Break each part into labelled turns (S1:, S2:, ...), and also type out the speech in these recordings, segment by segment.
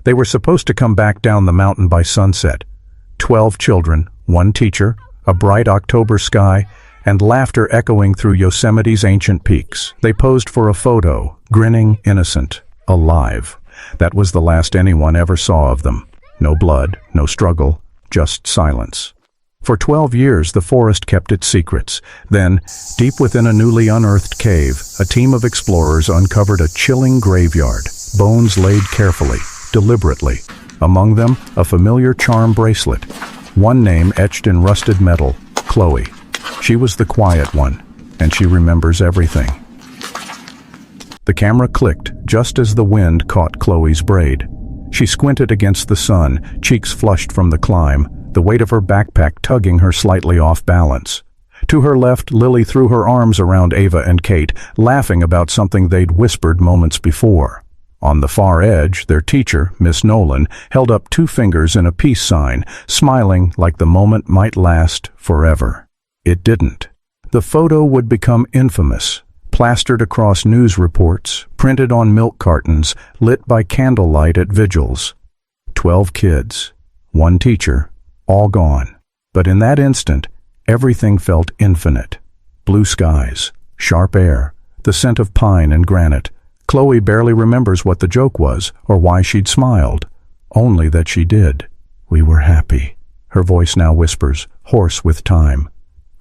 S1: They were supposed to come back down the mountain by sunset. 12 children, one teacher, a bright October sky, and laughter echoing through Yosemite's ancient peaks. They posed for a photo, grinning, innocent, alive. That was the last anyone ever saw of them. No blood, no struggle, just silence. For 12 years, the forest kept its secrets. Then, deep within a newly unearthed cave, a team of explorers uncovered a chilling graveyard, bones laid carefully, deliberately. Among them, a familiar charm bracelet. One name etched in rusted metal, Chloe. She was the quiet one, and she remembers everything. The camera clicked just as the wind caught Chloe's braid. She squinted against the sun, cheeks flushed from the climb, the weight of her backpack tugging her slightly off balance. To her left, Lily threw her arms around Ava and Kate, laughing about something they'd whispered moments before. On the far edge, their teacher, Miss Nolan, held up 2 fingers in a peace sign, smiling like the moment might last forever. It didn't. The photo would become infamous, plastered across news reports, printed on milk cartons, lit by candlelight at vigils. 12 kids, one teacher, all gone. But in that instant, everything felt infinite. Blue skies, sharp air, the scent of pine and granite. Chloe barely remembers what the joke was or why she'd smiled. Only that she did. We were happy. Her voice now whispers, hoarse with time.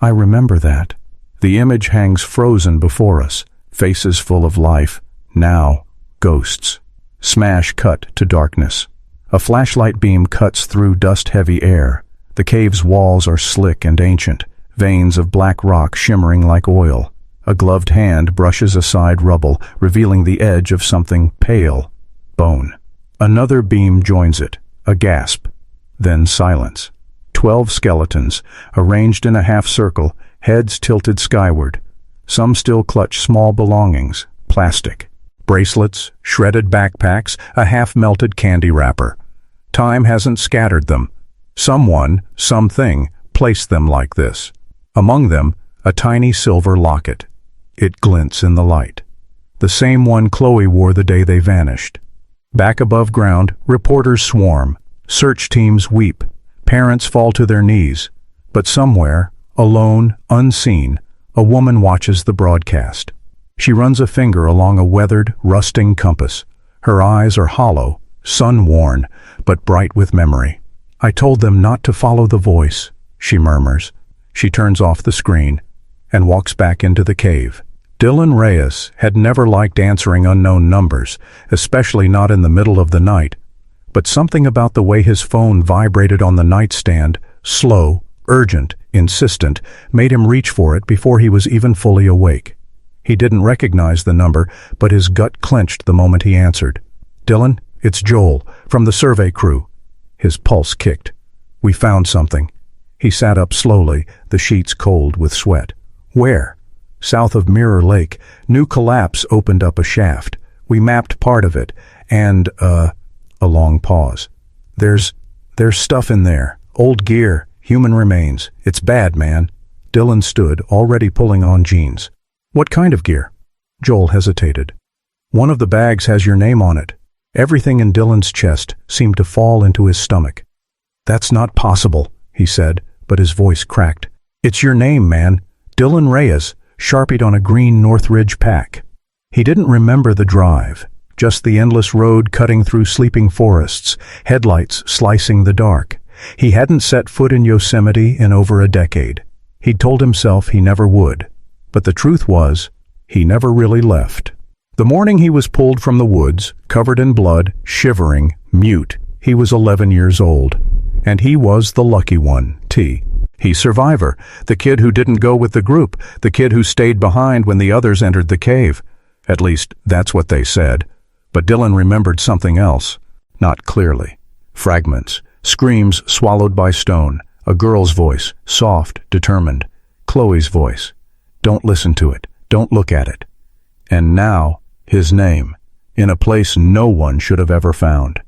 S1: I remember that. The image hangs frozen before us, faces full of life. Now, ghosts. Smash cut to darkness. A flashlight beam cuts through dust-heavy air. The cave's walls are slick and ancient, veins of black rock shimmering like oil. A gloved hand brushes aside rubble, revealing the edge of something pale. Bone. Another beam joins it. A gasp. Then silence. 12 skeletons, arranged in a half-circle, heads tilted skyward. Some still clutch small belongings, plastic. Bracelets, shredded backpacks, a half-melted candy wrapper. Time hasn't scattered them. Someone, something, placed them like this. Among them, a tiny silver locket. It glints in the light. The same one Chloe wore the day they vanished. Back above ground, reporters swarm. Search teams weep. Parents fall to their knees. But somewhere, alone, unseen, a woman watches the broadcast. She runs a finger along a weathered, rusting compass. Her eyes are hollow, sun-worn, but bright with memory. I told them not to follow the voice, she murmurs. She turns off the screen and walks back into the cave. Dylan Reyes had never liked answering unknown numbers, especially not in the middle of the night. But something about the way his phone vibrated on the nightstand, slow, urgent, insistent, made him reach for it before he was even fully awake. He didn't recognize the number, but his gut clenched the moment he answered. Dylan, it's Joel, from the survey crew. His pulse kicked. We found something. He sat up slowly, the sheets cold with sweat. Where? South of Mirror Lake. New collapse opened up a shaft. We mapped part of it, and, a long pause. There's stuff in there. Old gear, human remains. It's bad, man. Dylan stood, already pulling on jeans. What kind of gear? Joel hesitated. One of the bags has your name on it. Everything in Dylan's chest seemed to fall into his stomach. That's not possible, he said, but his voice cracked. It's your name, man. Dylan Reyes, sharpied on a green Northridge pack. He didn't remember the drive, just the endless road cutting through sleeping forests, headlights slicing the dark. He hadn't set foot in Yosemite in over a decade. He'd told himself he never would. But the truth was, he never really left. The morning he was pulled from the woods, covered in blood, shivering, mute, he was 11 years old. And he was the lucky one, T. He's survivor, the kid who didn't go with the group, the kid who stayed behind when the others entered the cave. At least, that's what they said. But Dylan remembered something else. Not clearly. Fragments, screams swallowed by stone, a girl's voice, soft, determined. Chloe's voice. Don't listen to it. Don't look at it. And now, his name, in a place no one should have ever found.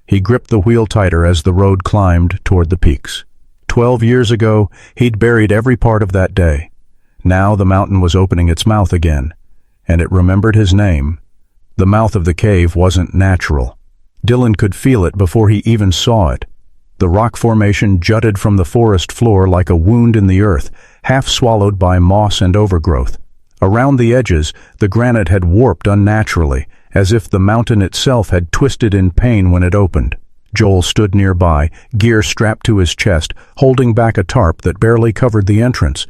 S1: He gripped the wheel tighter as the road climbed toward the peaks. 12 years ago, he'd buried every part of that day. Now the mountain was opening its mouth again, and it remembered his name. The mouth of the cave wasn't natural. Dylan could feel it before he even saw it. The rock formation jutted from the forest floor like a wound in the earth, half swallowed by moss and overgrowth. Around the edges, the granite had warped unnaturally, as if the mountain itself had twisted in pain when it opened. Joel stood nearby, gear strapped to his chest, holding back a tarp that barely covered the entrance.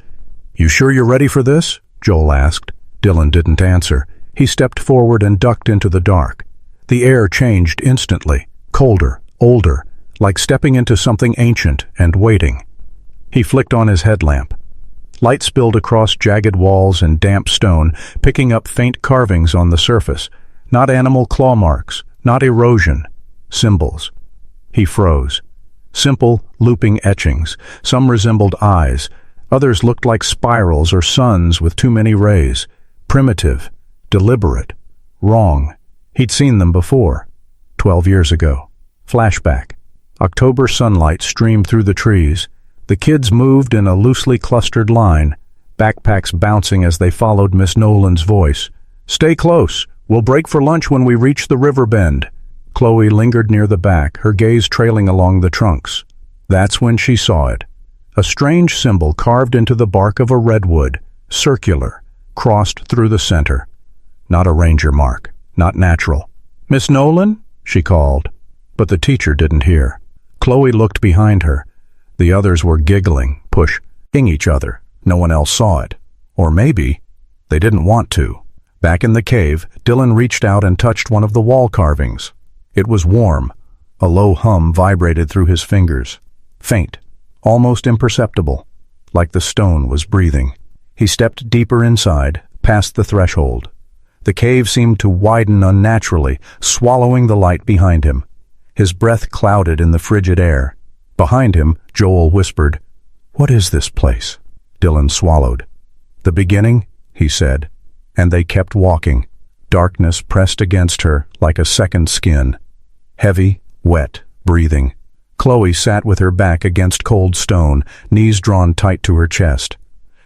S1: "You sure you're ready for this?" Joel asked. Dylan didn't answer. He stepped forward and ducked into the dark. The air changed instantly, colder, older, like stepping into something ancient and waiting. He flicked on his headlamp. Light spilled across jagged walls and damp stone, picking up faint carvings on the surface. Not animal claw marks, not erosion. Symbols. He froze. Simple, looping etchings. Some resembled eyes. Others looked like spirals or suns with too many rays. Primitive. Deliberate. Wrong. He'd seen them before. 12 years ago. Flashback. October sunlight streamed through the trees. The kids moved in a loosely clustered line, backpacks bouncing as they followed Miss Nolan's voice. "Stay close. We'll break for lunch when we reach the river bend." Chloe lingered near the back, her gaze trailing along the trunks. That's when she saw it. A strange symbol carved into the bark of a redwood, circular, crossed through the center. Not a ranger mark, not natural. "Miss Nolan?" she called. But the teacher didn't hear. Chloe looked behind her. The others were giggling, pushing each other. No one else saw it. Or maybe they didn't want to. Back in the cave, Dylan reached out and touched one of the wall carvings. It was warm. A low hum vibrated through his fingers. Faint, almost imperceptible, like the stone was breathing. He stepped deeper inside, past the threshold. The cave seemed to widen unnaturally, swallowing the light behind him. His breath clouded in the frigid air. Behind him, Joel whispered, "What is this place?" Dylan swallowed. "The beginning," he said, and they kept walking. Darkness pressed against her like a second skin. Heavy, wet, breathing. Chloe sat with her back against cold stone, knees drawn tight to her chest.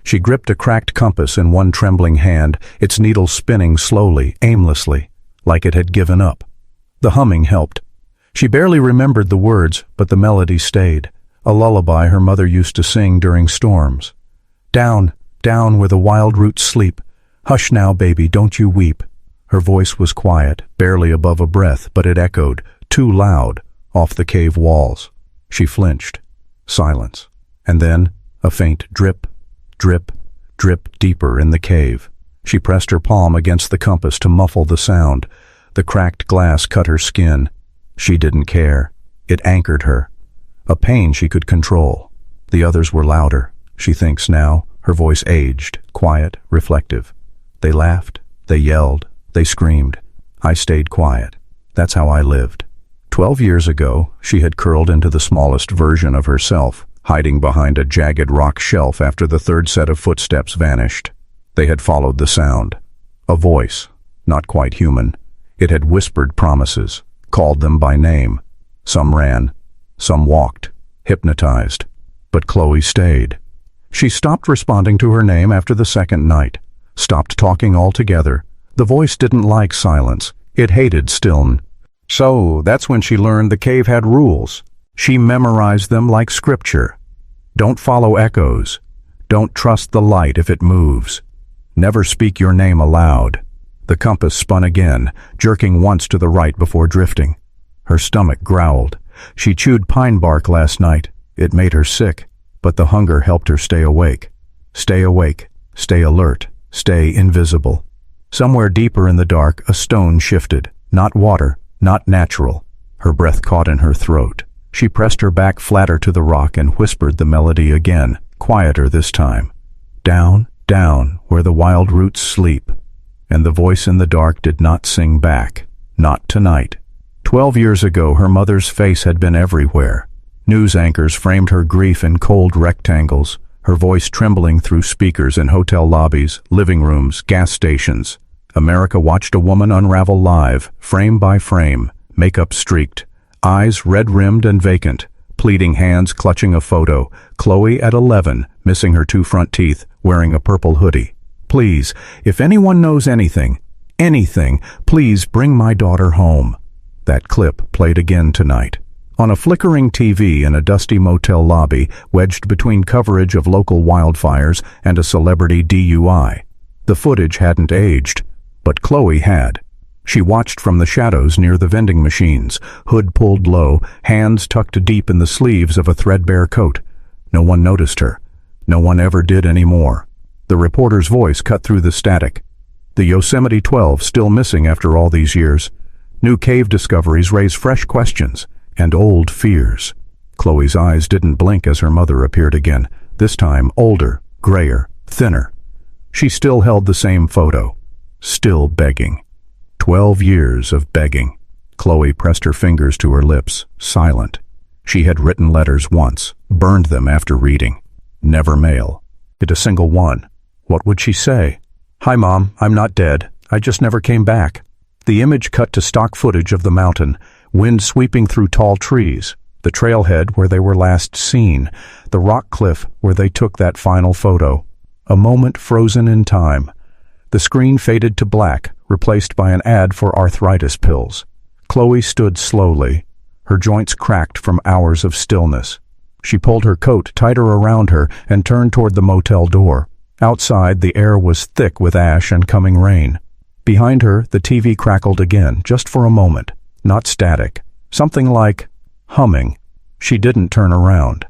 S1: She gripped a cracked compass in one trembling hand, its needle spinning slowly, aimlessly, like it had given up. The humming helped. She barely remembered the words, but the melody stayed, a lullaby her mother used to sing during storms. "Down, down where the wild roots sleep. Hush now, baby, don't you weep." Her voice was quiet, barely above a breath, but it echoed, too loud, off the cave walls. She flinched. Silence. And then, a faint drip, drip, drip deeper in the cave. She pressed her palm against the compass to muffle the sound. The cracked glass cut her skin. She didn't care. It anchored her. A pain she could control. The others were louder. She thinks now, her voice aged, quiet, reflective. They laughed. They yelled. They screamed. I stayed quiet. That's how I lived. 12 years ago, she had curled into the smallest version of herself, hiding behind a jagged rock shelf after the third set of footsteps vanished. They had followed the sound. A voice, not quite human. It had whispered promises, called them by name. Some ran, some walked, hypnotized. But Chloe stayed. She stopped responding to her name after the second night, stopped talking altogether. The voice didn't like silence. It hated stillness. So that's when she learned the cave had rules. She memorized them like scripture. Don't follow echoes. Don't trust the light if it moves. Never speak your name aloud. The compass spun again, jerking once to the right before drifting. Her stomach growled. She chewed pine bark last night. It made her sick, but the hunger helped her stay awake. Stay awake, stay alert, stay invisible. Somewhere deeper in the dark, a stone shifted. Not water, not natural. Her breath caught in her throat. She pressed her back flatter to the rock and whispered the melody again, quieter this time. Down, down, where the wild roots sleep. And the voice in the dark did not sing back. Not tonight. 12 years ago, her mother's face had been everywhere. News anchors framed her grief in cold rectangles, her voice trembling through speakers in hotel lobbies, living rooms, gas stations. America watched a woman unravel live, frame by frame, makeup streaked, eyes red-rimmed and vacant, pleading hands clutching a photo, Chloe at 11, missing her 2 front teeth, wearing a purple hoodie. Please, if anyone knows anything, please bring my daughter home. That clip played again tonight. On a flickering TV in a dusty motel lobby, wedged between coverage of local wildfires and a celebrity DUI. The footage hadn't aged, but Chloe had. She watched from the shadows near the vending machines, hood pulled low, hands tucked deep in the sleeves of a threadbare coat. No one noticed her. No one ever did anymore. The reporter's voice cut through the static. The Yosemite 12 still missing after all these years. New cave discoveries raise fresh questions and old fears. Chloe's eyes didn't blink as her mother appeared again, this time older, grayer, thinner. She still held the same photo. Still begging. 12 years of begging. Chloe pressed her fingers to her lips, silent. She had written letters once, burned them after reading. Never mail. Not a single one. What would she say? "Hi, Mom, I'm not dead. I just never came back." The image cut to stock footage of the mountain, wind sweeping through tall trees, the trailhead where they were last seen, the rock cliff where they took that final photo. A moment frozen in time. The screen faded to black, replaced by an ad for arthritis pills. Chloe stood slowly, her joints cracked from hours of stillness. She pulled her coat tighter around her and turned toward the motel door. Outside, the air was thick with ash and coming rain. Behind her, the TV crackled again, just for a moment. Not static. Something like humming. She didn't turn around.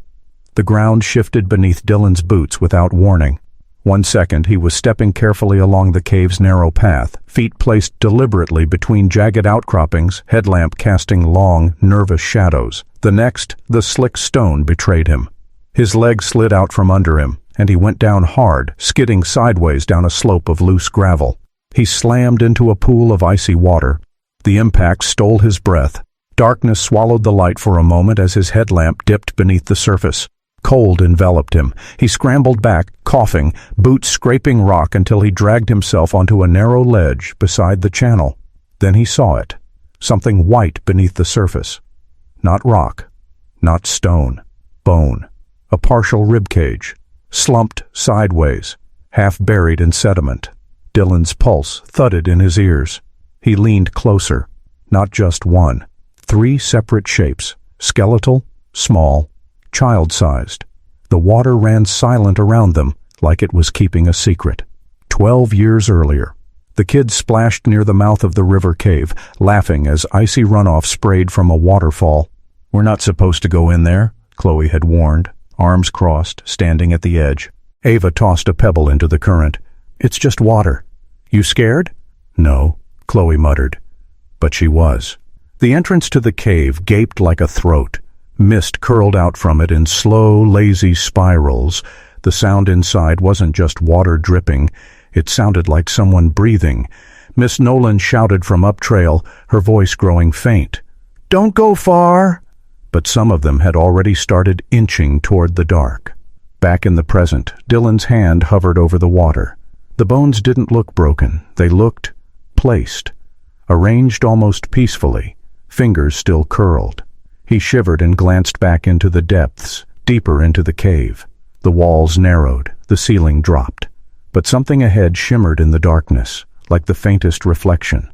S1: The ground shifted beneath Dylan's boots without warning. 1 second, he was stepping carefully along the cave's narrow path, feet placed deliberately between jagged outcroppings, headlamp casting long, nervous shadows. The next, the slick stone betrayed him. His leg slid out from under him, and he went down hard, skidding sideways down a slope of loose gravel. He slammed into a pool of icy water. The impact stole his breath. Darkness swallowed the light for a moment as his headlamp dipped beneath the surface. Cold enveloped him. He scrambled back, coughing, boots scraping rock until he dragged himself onto a narrow ledge beside the channel. Then he saw it. Something white beneath the surface. Not rock. Not stone. Bone. A partial ribcage. Slumped sideways. Half buried in sediment. Dylan's pulse thudded in his ears. He leaned closer. Not just one. 3 separate shapes. Skeletal, small, child-sized. The water ran silent around them, like it was keeping a secret. 12 years earlier. The kids splashed near the mouth of the river cave, laughing as icy runoff sprayed from a waterfall. "We're not supposed to go in there," Chloe had warned, arms crossed, standing at the edge. Ava tossed a pebble into the current. "It's just water." "You scared?" "No," Chloe muttered. But she was. The entrance to the cave gaped like a throat. Mist curled out from it in slow, lazy spirals. The sound inside wasn't just water dripping. It sounded like someone breathing. Miss Nolan shouted from up trail, her voice growing faint. "Don't go far!" But some of them had already started inching toward the dark. Back in the present, Dylan's hand hovered over the water. The bones didn't look broken. They looked placed, arranged almost peacefully, fingers still curled. He shivered and glanced back into the depths, deeper into the cave. The walls narrowed, the ceiling dropped. But something ahead shimmered in the darkness, like the faintest reflection.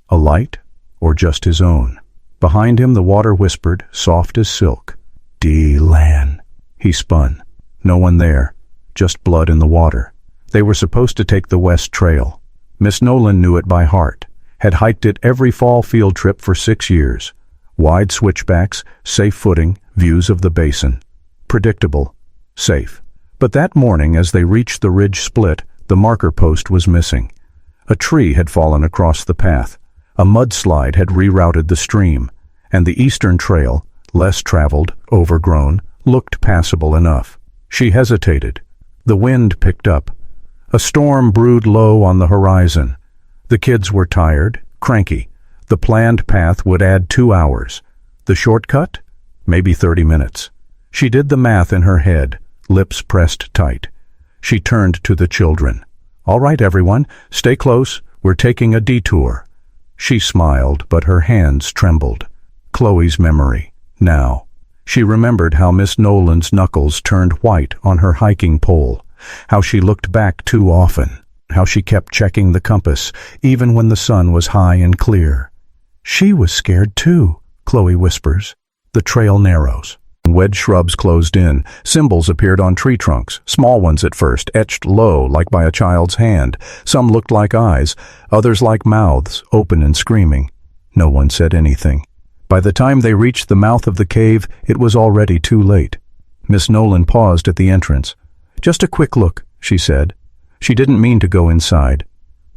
S1: A light, or just his own? Behind him the water whispered, soft as silk. "D-Lan." He spun. No one there, just blood in the water. They were supposed to take the West Trail. Miss Nolan knew it by heart, had hiked it every fall field trip for 6 years. Wide switchbacks, safe footing, views of the basin. Predictable. Safe. But that morning, as they reached the ridge split, the marker post was missing. A tree had fallen across the path. A mudslide had rerouted the stream, and the eastern trail, less traveled, overgrown, looked passable enough. She hesitated. The wind picked up. A storm brewed low on the horizon. The kids were tired, cranky. The planned path would add 2 hours. The shortcut? Maybe 30 minutes. She did the math in her head, lips pressed tight. She turned to the children. "All right, everyone, stay close. We're taking a detour." She smiled, but her hands trembled. Chloe's memory. Now. She remembered how Miss Nolan's knuckles turned white on her hiking pole, how she looked back too often, how she kept checking the compass, even when the sun was high and clear. She was scared too, Chloe whispers. The trail narrows. Wedge shrubs closed in. Symbols appeared on tree trunks, small ones at first, etched low like by a child's hand. Some looked like eyes, others like mouths, open and screaming. No one said anything. By the time they reached the mouth of the cave, it was already too late. Miss Nolan paused at the entrance. "Just a quick look," she said. She didn't mean to go inside.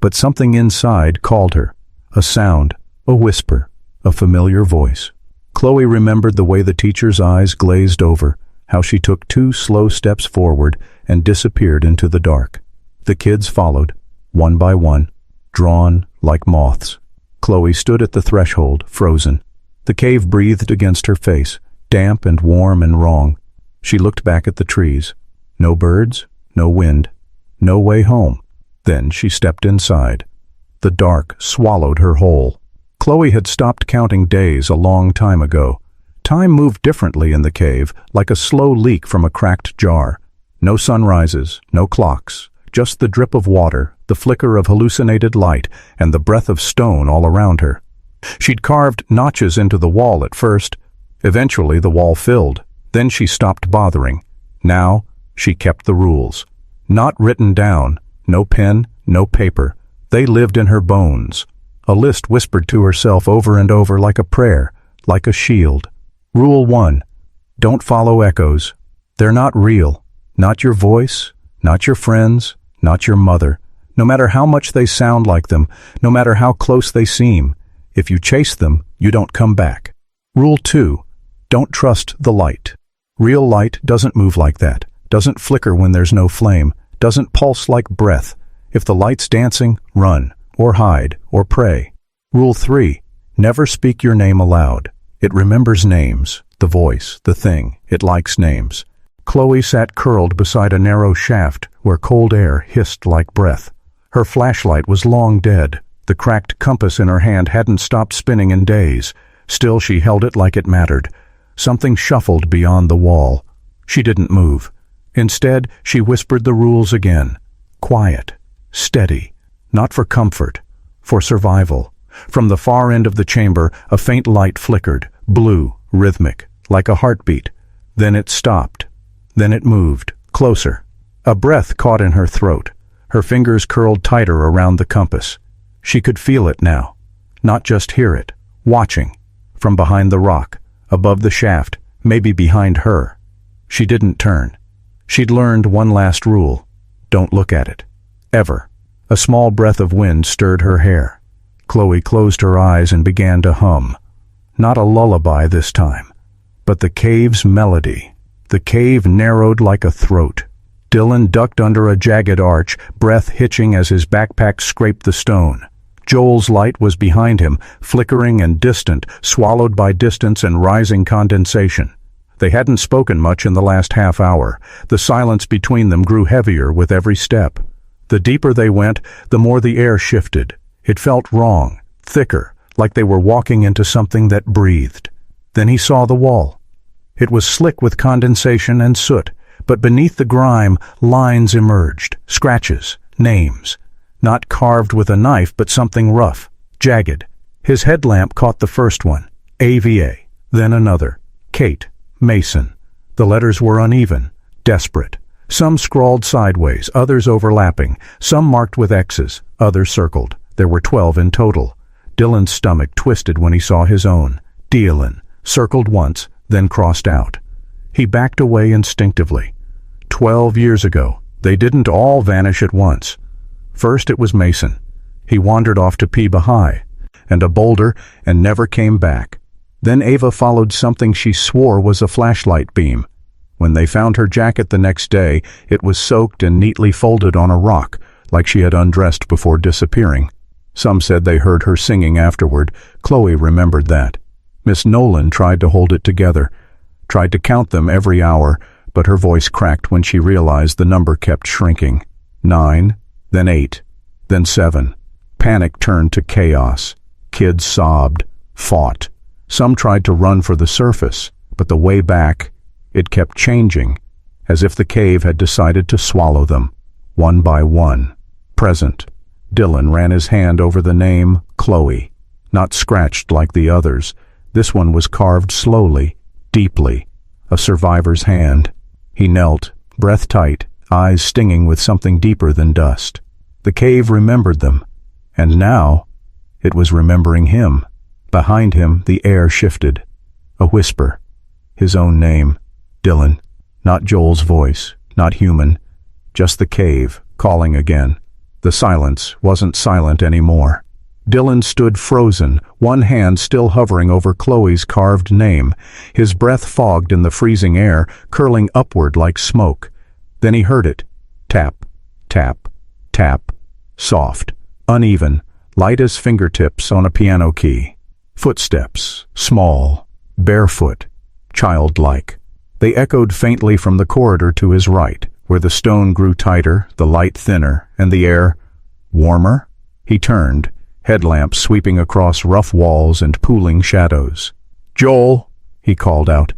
S1: But something inside called her. A sound, a whisper, a familiar voice. Chloe remembered the way the teacher's eyes glazed over, how she took 2 slow steps forward and disappeared into the dark. The kids followed, one by one, drawn like moths. Chloe stood at the threshold, frozen. The cave breathed against her face, damp and warm and wrong. She looked back at the trees. No birds, no wind, no way home. Then she stepped inside. The dark swallowed her whole. Chloe had stopped counting days a long time ago. Time moved differently in the cave, like a slow leak from a cracked jar. No sunrises, no clocks, just the drip of water, the flicker of hallucinated light, and the breath of stone all around her. She'd carved notches into the wall at first. Eventually the wall filled. Then she stopped bothering. Now she kept the rules. Not written down, no pen, no paper. They lived in her bones. A list whispered to herself over and over like a prayer, like a shield. Rule 1. Don't follow echoes. They're not real. Not your voice, not your friends, not your mother. No matter how much they sound like them, no matter how close they seem, if you chase them, you don't come back. Rule 2. Don't trust the light. Real light doesn't move like that, doesn't flicker when there's no flame, doesn't pulse like breath. If the light's dancing, run, or hide, or pray. Rule 3. Never speak your name aloud. It remembers names, the voice, the thing. It likes names. Chloe sat curled beside a narrow shaft where cold air hissed like breath. Her flashlight was long dead. The cracked compass in her hand hadn't stopped spinning in days. Still she held it like it mattered. Something shuffled beyond the wall. She didn't move. Instead, she whispered the rules again. Quiet. Steady. Not for comfort. For survival. From the far end of the chamber, a faint light flickered, blue, rhythmic, like a heartbeat. Then it stopped. Then it moved, closer. A breath caught in her throat. Her fingers curled tighter around the compass. She could feel it now. Not just hear it. Watching. From behind the rock. Above the shaft. Maybe behind her. She didn't turn. She'd learned one last rule. Don't look at it. Ever. A small breath of wind stirred her hair. Chloe closed her eyes and began to hum. Not a lullaby this time, but the cave's melody. The cave narrowed like a throat. Dylan ducked under a jagged arch, breath hitching as his backpack scraped the stone. Joel's light was behind him, flickering and distant, swallowed by distance and rising condensation. They hadn't spoken much in the last half hour. The silence between them grew heavier with every step. The deeper they went, the more the air shifted. It felt wrong, thicker, like they were walking into something that breathed. Then he saw the wall. It was slick with condensation and soot, but beneath the grime, lines emerged, scratches, names. Not carved with a knife, but something rough, jagged. His headlamp caught the first one, AVA, then another, Kate, Mason. The letters were uneven, desperate. Some scrawled sideways, others overlapping, some marked with X's, others circled. There were 12 in total. Dylan's stomach twisted when he saw his own. Dylan, circled once, then crossed out. He backed away instinctively. 12 years ago, they didn't all vanish at once. First it was Mason. He wandered off to Peba High, and a boulder, and never came back. Then Ava followed something she swore was a flashlight beam. When they found her jacket the next day, it was soaked and neatly folded on a rock, like she had undressed before disappearing. Some said they heard her singing afterward. Chloe remembered that. Miss Nolan tried to hold it together, tried to count them every hour, but her voice cracked when she realized the number kept shrinking. 9, then 8, then 7. Panic turned to chaos. Kids sobbed, fought. Some tried to run for the surface, but the way back, it kept changing, as if the cave had decided to swallow them, one by one. Present. Dylan ran his hand over the name, Chloe. not scratched like the others. This one was carved slowly, deeply, a survivor's hand. He knelt, breath tight, eyes stinging with something deeper than dust. The cave remembered them, and now it was remembering him. Behind him, the air shifted. A whisper. His own name. Dylan. Not Joel's voice, not human. Just the cave, calling again. The silence wasn't silent anymore. Dylan stood frozen, one hand still hovering over Chloe's carved name, his breath fogged in the freezing air, curling upward like smoke. Then he heard it. Tap, tap, tap. Soft, uneven, light as fingertips on a piano key. Footsteps, small, barefoot, childlike. They echoed faintly from the corridor to his right, where the stone grew tighter, the light thinner, and the air warmer. He turned, headlamps sweeping across rough walls and pooling shadows. "Joel," he called out.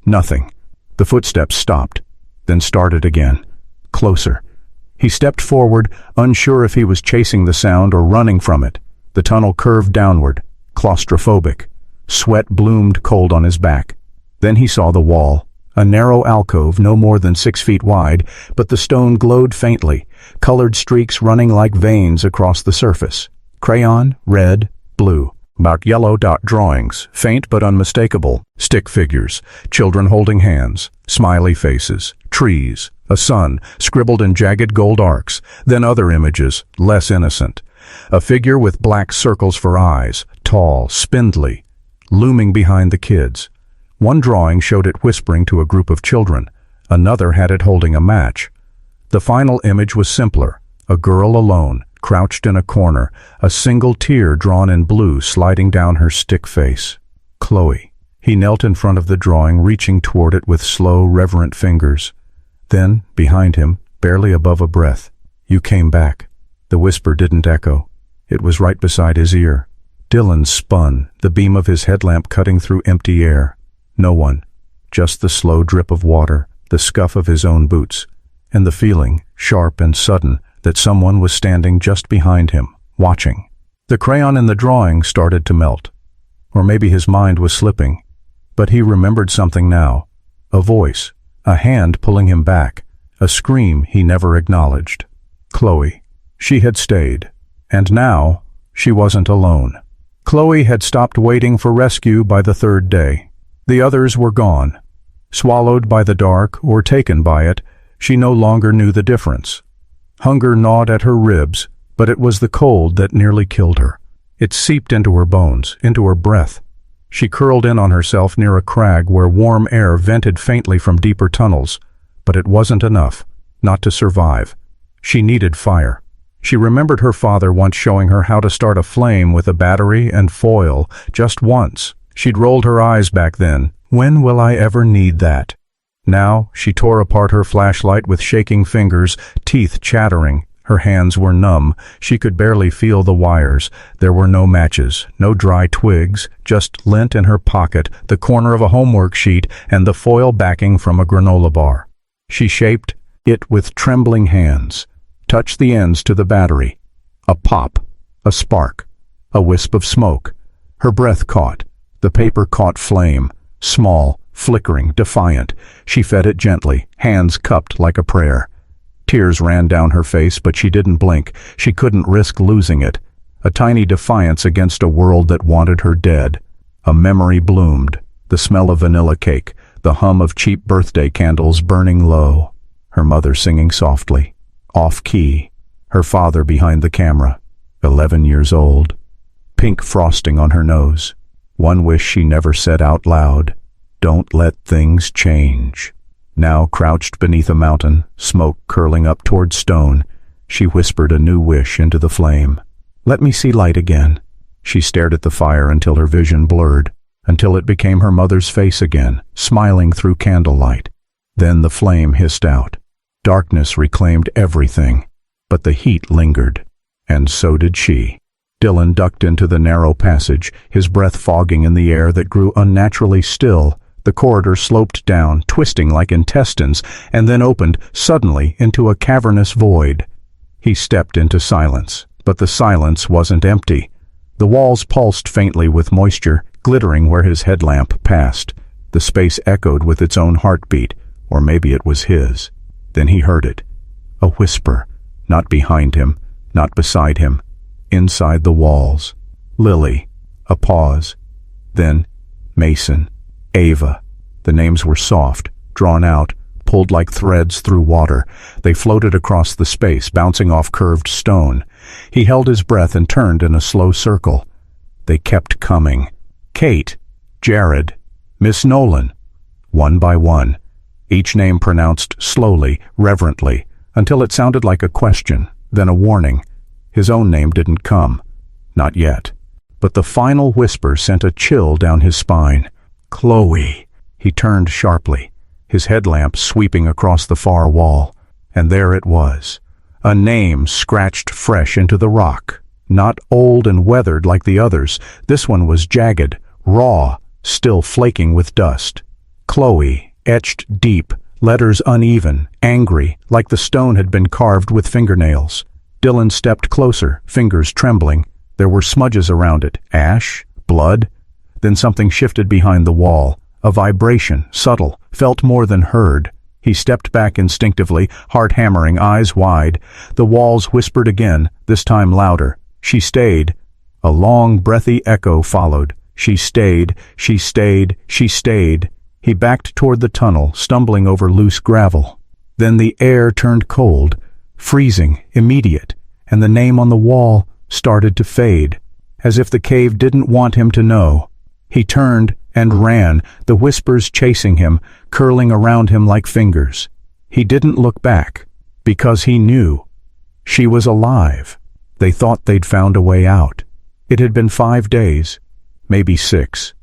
S1: Nothing. The footsteps stopped, then started again. Closer. He stepped forward, unsure if he was chasing the sound or running from it. The tunnel curved downward, claustrophobic. Sweat bloomed cold on his back. Then he saw the wall, a narrow alcove no more than 6 feet wide, but the stone glowed faintly, colored streaks running like veins across the surface. Crayon, red, blue. About yellow dot drawings, faint but unmistakable. Stick figures, children holding hands, smiley faces, trees, a sun, scribbled in jagged gold arcs, then other images, less innocent. A figure with black circles for eyes, tall, spindly, looming behind the kids. One drawing showed it whispering to a group of children. Another had it holding a match. The final image was simpler, a girl alone, crouched in a corner, a single tear drawn in blue sliding down her stick face. Chloe. He knelt in front of the drawing, reaching toward it with slow, reverent fingers. Then, behind him, barely above a breath, "You came back." The whisper didn't echo. It was right beside his ear. Dylan spun, the beam of his headlamp cutting through empty air. No one. Just the slow drip of water, the scuff of his own boots, and the feeling, sharp and sudden, that someone was standing just behind him, watching. The crayon in the drawing started to melt. Or maybe his mind was slipping. But he remembered something now. A voice, a hand pulling him back, a scream he never acknowledged. Chloe. She had stayed. And now, she wasn't alone. Chloe had stopped waiting for rescue by the 3rd day. The others were gone. Swallowed by the dark or taken by it, she no longer knew the difference. Hunger gnawed at her ribs, but it was the cold that nearly killed her. It seeped into her bones, into her breath. She curled in on herself near a crag where warm air vented faintly from deeper tunnels, but it wasn't enough, not to survive. She needed fire. She remembered her father once showing her how to start a flame with a battery and foil, just once. She'd rolled her eyes back then. When will I ever need that? Now, she tore apart her flashlight with shaking fingers, teeth chattering. Her hands were numb. She could barely feel the wires. There were no matches, no dry twigs, just lint in her pocket, the corner of a homework sheet, and the foil backing from a granola bar. She shaped it with trembling hands, touched the ends to the battery. A pop, a spark, a wisp of smoke. Her breath caught. The paper caught flame, small, flickering, defiant. She fed it gently, hands cupped like a prayer. Tears ran down her face, but she didn't blink. She couldn't risk losing it. A tiny defiance against a world that wanted her dead. A memory bloomed, the smell of vanilla cake, the hum of cheap birthday candles burning low. Her mother singing softly, off-key. Her father behind the camera, 11 years old. Pink frosting on her nose. One wish she never said out loud. Don't let things change. Now crouched beneath a mountain, smoke curling up toward stone, she whispered a new wish into the flame. Let me see light again. She stared at the fire until her vision blurred, until it became her mother's face again, smiling through candlelight. Then the flame hissed out. Darkness reclaimed everything, but the heat lingered, and so did she. Dylan ducked into the narrow passage, his breath fogging in the air that grew unnaturally still. The corridor sloped down, twisting like intestines, and then opened, suddenly, into a cavernous void. He stepped into silence, but the silence wasn't empty. The walls pulsed faintly with moisture, glittering where his headlamp passed. The space echoed with its own heartbeat, or maybe it was his. Then he heard it. A whisper, not behind him, not beside him, inside the walls. Lily. A pause. Then Mason. Ava. The names were soft, drawn out, pulled like threads through water. They floated across the space, bouncing off curved stone. He held his breath and turned in a slow circle. They kept coming. Kate. Jared. Miss Nolan. One by one. Each name pronounced slowly, reverently, until it sounded like a question, then a warning. His own name didn't come. Not yet. But the final whisper sent a chill down his spine. Chloe. He turned sharply, his headlamp sweeping across the far wall. And there it was. A name scratched fresh into the rock. Not old and weathered like the others. This one was jagged, raw, still flaking with dust. Chloe, etched deep, letters uneven, angry, like the stone had been carved with fingernails. Dylan stepped closer, fingers trembling. There were smudges around it, ash, blood. Then something shifted behind the wall. A vibration, subtle, felt more than heard. He stepped back instinctively, heart hammering, eyes wide. The walls whispered again, this time louder. She stayed. A long, breathy echo followed. She stayed, she stayed, she stayed. He backed toward the tunnel, stumbling over loose gravel. Then the air turned cold, freezing, immediate, and the name on the wall started to fade, as if the cave didn't want him to know. He turned and ran, the whispers chasing him, curling around him like fingers. He didn't look back, because he knew. She was alive. They thought they'd found a way out. It had been 5 days, maybe 6.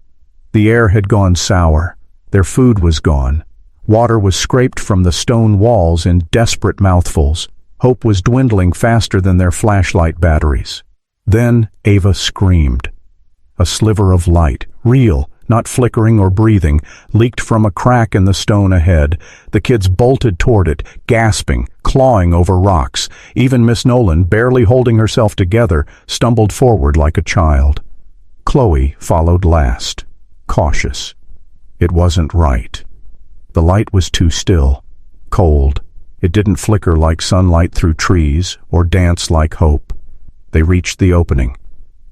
S1: The air had gone sour. Their food was gone. Water was scraped from the stone walls in desperate mouthfuls. Hope was dwindling faster than their flashlight batteries. Then Ava screamed. A sliver of light, real, not flickering or breathing, leaked from a crack in the stone ahead. The kids bolted toward it, gasping, clawing over rocks. Even Miss Nolan, barely holding herself together, stumbled forward like a child. Chloe followed last, cautious. It wasn't right. The light was too still, cold. It didn't flicker like sunlight through trees or dance like hope. They reached the opening.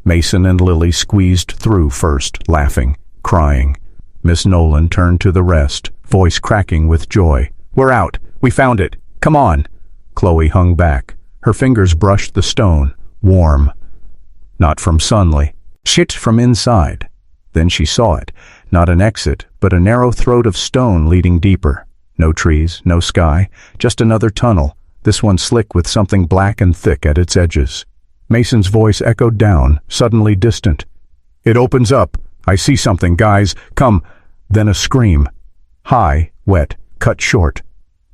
S1: Mason and Lily squeezed through first, laughing, crying. Miss Nolan turned to the rest, voice cracking with joy. "We're out. We found it. Come on." Chloe hung back. Her fingers brushed the stone, warm. Not from sunlight. Shit from inside. Then she saw it. Not an exit, but a narrow throat of stone leading deeper. No trees, no sky, just another tunnel, this one slick with something black and thick at its edges. Mason's voice echoed down, suddenly distant. "It opens up. I see something, guys. Come." Then a scream. High, wet, cut short.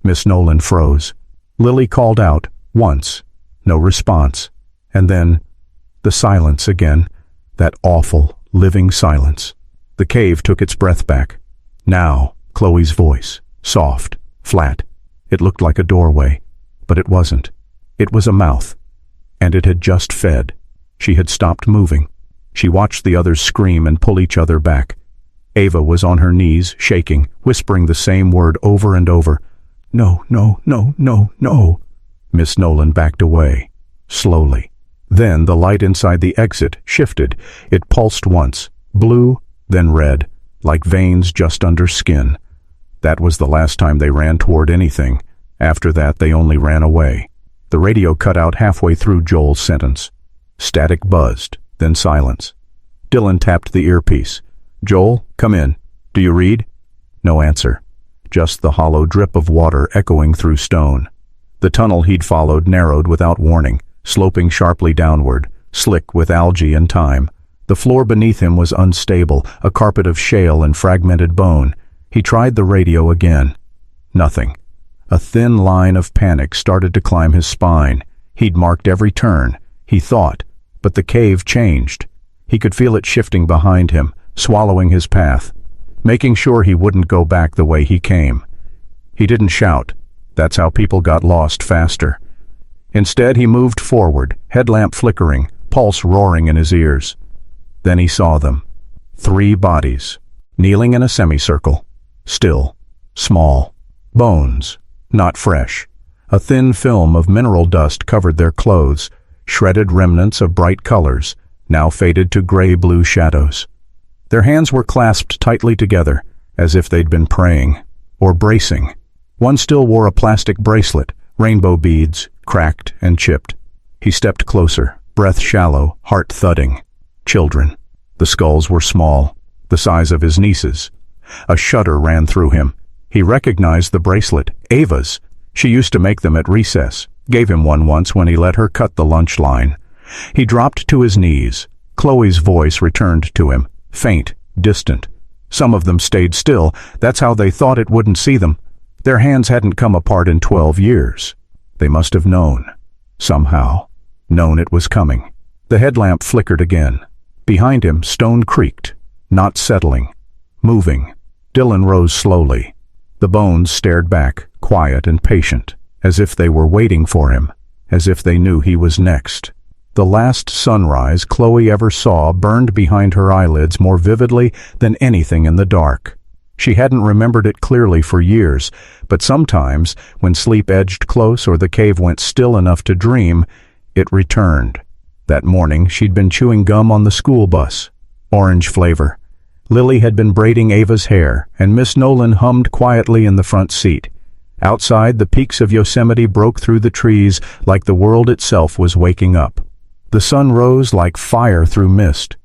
S1: Miss Nolan froze. Lily called out, once. No response. And then, the silence again. That awful, living silence. The cave took its breath back. Now, Chloe's voice. Soft, flat. It looked like a doorway. But it wasn't. It was a mouth. And it had just fed. She had stopped moving. She watched the others scream and pull each other back. Ava was on her knees, shaking, whispering the same word over and over. "No, no, no, no, no." Miss Nolan backed away, slowly. Then the light inside the exit shifted. It pulsed once, blue, then red, like veins just under skin. That was the last time they ran toward anything. After that, they only ran away. The radio cut out halfway through Joel's sentence. Static buzzed, then silence. Dylan tapped the earpiece. "Joel, come in. Do you read?" No answer. Just the hollow drip of water echoing through stone. The tunnel he'd followed narrowed without warning, sloping sharply downward, slick with algae and time. The floor beneath him was unstable, a carpet of shale and fragmented bone. He tried the radio again. Nothing. A thin line of panic started to climb his spine. He'd marked every turn, he thought, but the cave changed. He could feel it shifting behind him, swallowing his path, making sure he wouldn't go back the way he came. He didn't shout. That's how people got lost faster. Instead, he moved forward, headlamp flickering, pulse roaring in his ears. Then he saw them. 3 bodies, kneeling in a semicircle, still, small, bones, not fresh. A thin film of mineral dust covered their clothes, shredded remnants of bright colors, now faded to gray-blue shadows. Their hands were clasped tightly together, as if they'd been praying, or bracing. One still wore a plastic bracelet, rainbow beads, cracked and chipped. He stepped closer, breath shallow, heart thudding. Children. The skulls were small, the size of his nieces. A shudder ran through him. He recognized the bracelet, Ava's. She used to make them at recess, gave him one once when he let her cut the lunch line. He dropped to his knees. Chloe's voice returned to him, faint, distant. Some of them stayed still, that's how they thought it wouldn't see them. Their hands hadn't come apart in 12 years. They must have known, somehow, known it was coming. The headlamp flickered again. Behind him, stone creaked, not settling, moving. Dylan rose slowly. The bones stared back, quiet and patient, as if they were waiting for him, as if they knew he was next. The last sunrise Chloe ever saw burned behind her eyelids more vividly than anything in the dark. She hadn't remembered it clearly for years, but sometimes, when sleep edged close or the cave went still enough to dream, it returned. That morning she'd been chewing gum on the school bus, orange flavor. Lily had been braiding Ava's hair, and Miss Nolan hummed quietly in the front seat. Outside, the peaks of Yosemite broke through the trees like the world itself was waking up. The sun rose like fire through mist.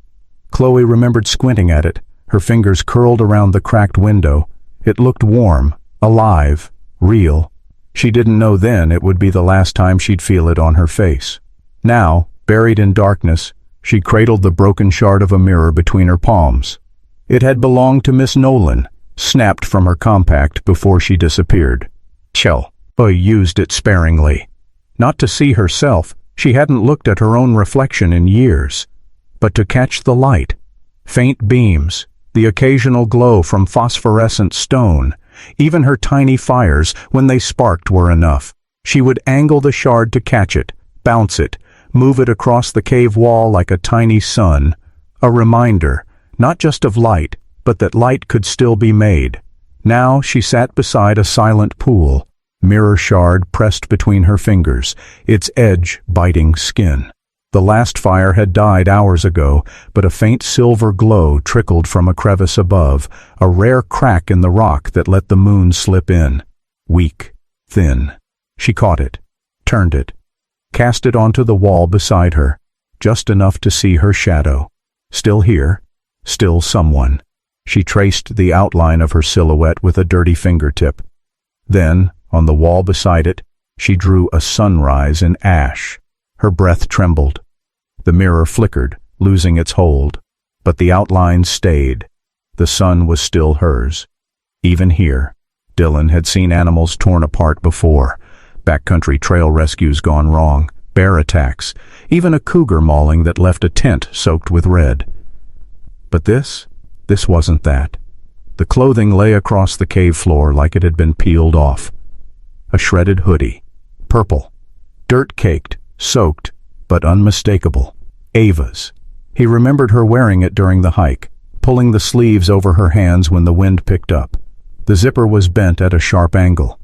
S1: Chloe remembered squinting at it, her fingers curled around the cracked window. It looked warm, alive, real. She didn't know then it would be the last time she'd feel it on her face. Now, buried in darkness, she cradled the broken shard of a mirror between her palms. It had belonged to Miss Nolan, snapped from her compact before she disappeared. Chloe used it sparingly. Not to see herself, she hadn't looked at her own reflection in years, but to catch the light. Faint beams, the occasional glow from phosphorescent stone. Even her tiny fires, when they sparked, were enough. She would angle the shard to catch it, bounce it, move it across the cave wall like a tiny sun. A reminder, not just of light, but that light could still be made. Now she sat beside a silent pool, mirror shard pressed between her fingers, its edge biting skin. The last fire had died hours ago, but a faint silver glow trickled from a crevice above, a rare crack in the rock that let the moon slip in. Weak, thin. She caught it, turned it, cast it onto the wall beside her, just enough to see her shadow. Still here, still someone. She traced the outline of her silhouette with a dirty fingertip. Then, on the wall beside it, she drew a sunrise in ash. Her breath trembled. The mirror flickered, losing its hold, but the outline stayed. The sun was still hers. Even here, Dylan had seen animals torn apart before. Backcountry trail rescues gone wrong, bear attacks, even a cougar mauling that left a tent soaked with red. But this wasn't that. The clothing lay across the cave floor like it had been peeled off. A shredded hoodie, purple, dirt-caked, soaked, but unmistakable. Ava's. He remembered her wearing it during the hike, pulling the sleeves over her hands when the wind picked up. The zipper was bent at a sharp angle.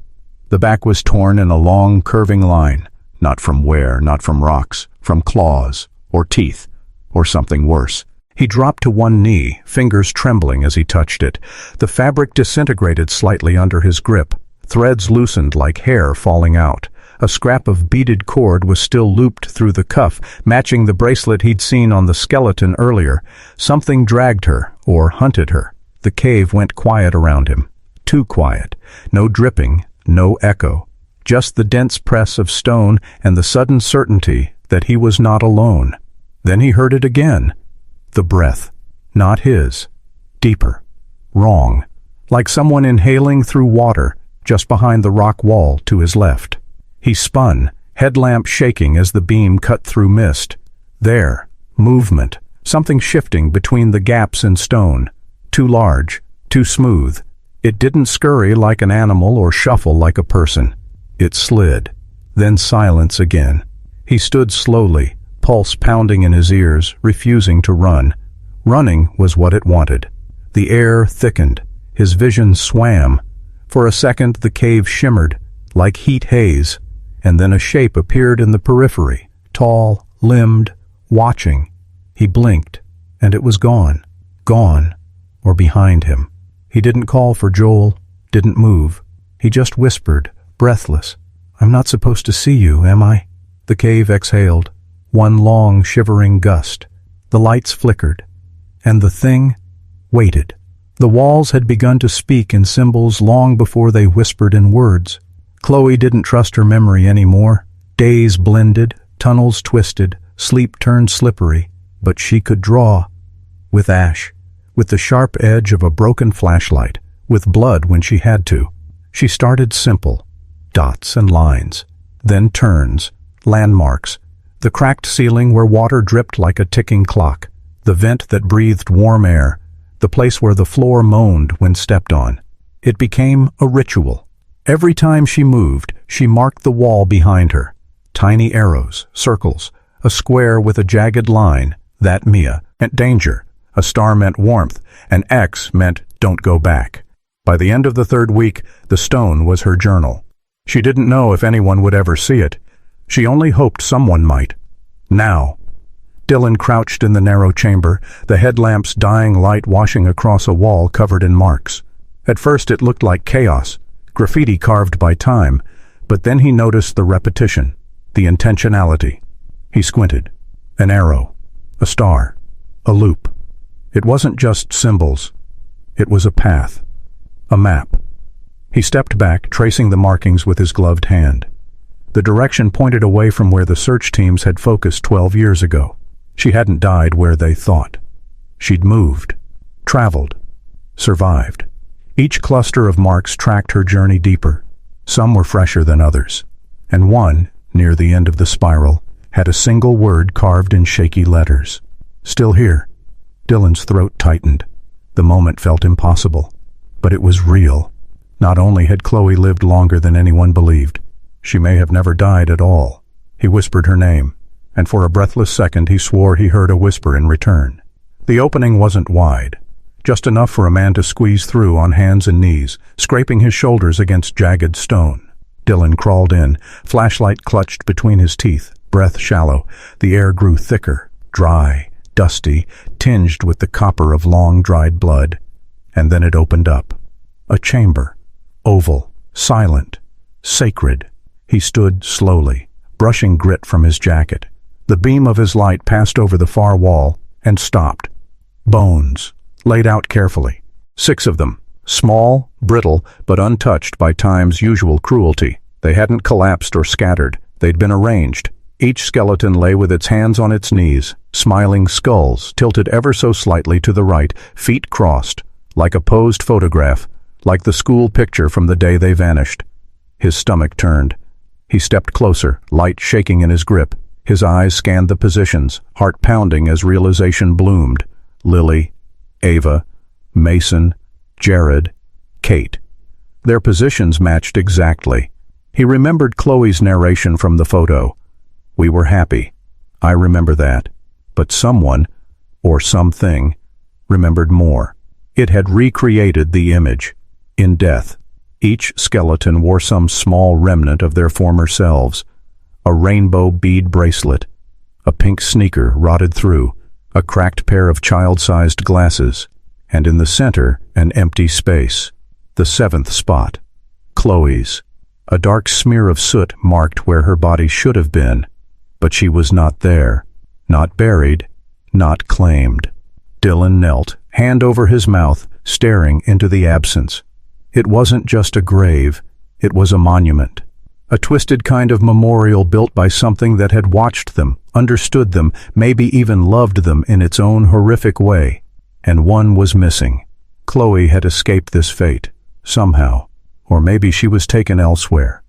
S1: The back was torn in a long, curving line, not from wear, not from rocks, from claws, or teeth, or something worse. He dropped to one knee, fingers trembling as he touched it. The fabric disintegrated slightly under his grip. Threads loosened like hair falling out. A scrap of beaded cord was still looped through the cuff, matching the bracelet he'd seen on the skeleton earlier. Something dragged her, or hunted her. The cave went quiet around him. Too quiet. No dripping, no echo. Just the dense press of stone and the sudden certainty that he was not alone. Then he heard it again. The breath. Not his. Deeper. Wrong. Like someone inhaling through water, just behind the rock wall to his left. He spun, headlamp shaking as the beam cut through mist. There. Movement. Something shifting between the gaps in stone. Too large. Too smooth. It didn't scurry like an animal or shuffle like a person. It slid. Then silence again. He stood slowly, pulse pounding in his ears, refusing to run. Running was what it wanted. The air thickened. His vision swam. For a second the cave shimmered, like heat haze, and then a shape appeared in the periphery, tall, limbed, watching. He blinked, and it was gone. Gone, or behind him. He didn't call for Joel, didn't move. He just whispered, breathless, "I'm not supposed to see you, am I?" The cave exhaled, one long, shivering gust. The lights flickered, and the thing waited. The walls had begun to speak in symbols long before they whispered in words. Chloe didn't trust her memory anymore. Days blended, tunnels twisted, sleep turned slippery, but she could draw. With ash, with the sharp edge of a broken flashlight, with blood when she had to. She started simple, dots and lines, then turns, landmarks, the cracked ceiling where water dripped like a ticking clock, the vent that breathed warm air, the place where the floor moaned when stepped on. It became a ritual. Every time she moved, she marked the wall behind her. Tiny arrows, circles, a square with a jagged line, that Mia, meant danger. A star meant warmth, an X meant don't go back. By the end of the third week, the stone was her journal. She didn't know if anyone would ever see it. She only hoped someone might. Now. Dylan crouched in the narrow chamber, the headlamp's dying light washing across a wall covered in marks. At first it looked like chaos, graffiti carved by time, but then he noticed the repetition, the intentionality. He squinted. An arrow, a star, a loop. It wasn't just symbols. It was a path, a map. He stepped back, tracing the markings with his gloved hand. The direction pointed away from where the search teams had focused 12 years ago. She hadn't died where they thought. She'd moved, traveled, survived. Each cluster of marks tracked her journey deeper. Some were fresher than others, and one, near the end of the spiral, had a single word carved in shaky letters. Still here. Dylan's throat tightened. The moment felt impossible, but it was real. Not only had Chloe lived longer than anyone believed, she may have never died at all. He whispered her name, and for a breathless second he swore he heard a whisper in return. The opening wasn't wide, just enough for a man to squeeze through on hands and knees, scraping his shoulders against jagged stone. Dylan crawled in, flashlight clutched between his teeth, breath shallow. The air grew thicker, dry, dusty, tinged with the copper of long-dried blood. And then it opened up. A chamber, oval, silent, sacred. He stood slowly, brushing grit from his jacket. The beam of his light passed over the far wall and stopped. Bones, laid out carefully. 6 of them, small, brittle, but untouched by time's usual cruelty. They hadn't collapsed or scattered. They'd been arranged. Each skeleton lay with its hands on its knees, smiling skulls tilted ever so slightly to the right, feet crossed, like a posed photograph, like the school picture from the day they vanished. His stomach turned. He stepped closer, light shaking in his grip. His eyes scanned the positions, heart pounding as realization bloomed. Lily, Ava, Mason, Jared, Kate. Their positions matched exactly. He remembered Chloe's narration from the photo. We were happy. I remember that. But someone, or something, remembered more. It had recreated the image. In death, each skeleton wore some small remnant of their former selves. A rainbow bead bracelet, a pink sneaker rotted through, a cracked pair of child-sized glasses, and in the center, an empty space. The 7th spot. Chloe's. A dark smear of soot marked where her body should have been. But she was not there, not buried, not claimed. Dylan knelt, hand over his mouth, staring into the absence. It wasn't just a grave, it was a monument. A twisted kind of memorial built by something that had watched them, understood them, maybe even loved them in its own horrific way. And one was missing. Chloe had escaped this fate, somehow. Or maybe she was taken elsewhere.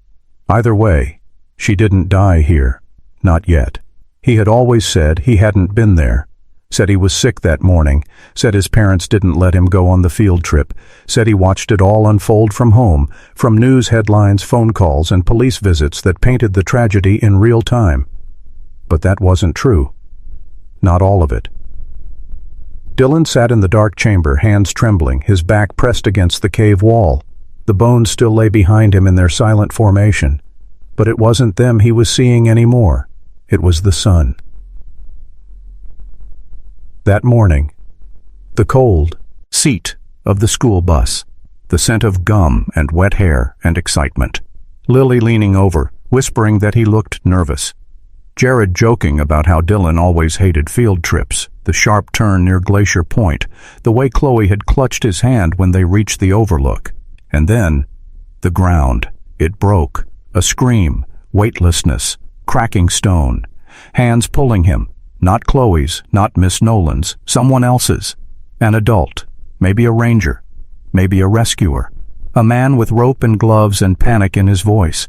S1: Either way, she didn't die here. Not yet. He had always said he hadn't been there. Said he was sick that morning. Said his parents didn't let him go on the field trip. Said he watched it all unfold from home, from news headlines, phone calls, and police visits that painted the tragedy in real time. But that wasn't true. Not all of it. Dylan sat in the dark chamber, hands trembling, his back pressed against the cave wall. The bones still lay behind him in their silent formation. But it wasn't them he was seeing anymore. It was the sun. That morning, the cold seat of the school bus, the scent of gum and wet hair and excitement. Lily leaning over, whispering that he looked nervous. Jared joking about how Dylan always hated field trips, the sharp turn near Glacier Point, the way Chloe had clutched his hand when they reached the overlook. And then, the ground. It broke. A scream, weightlessness, cracking stone. Hands pulling him. Not Chloe's, not Miss Nolan's, someone else's. An adult, maybe a ranger, maybe a rescuer. A man with rope and gloves and panic in his voice.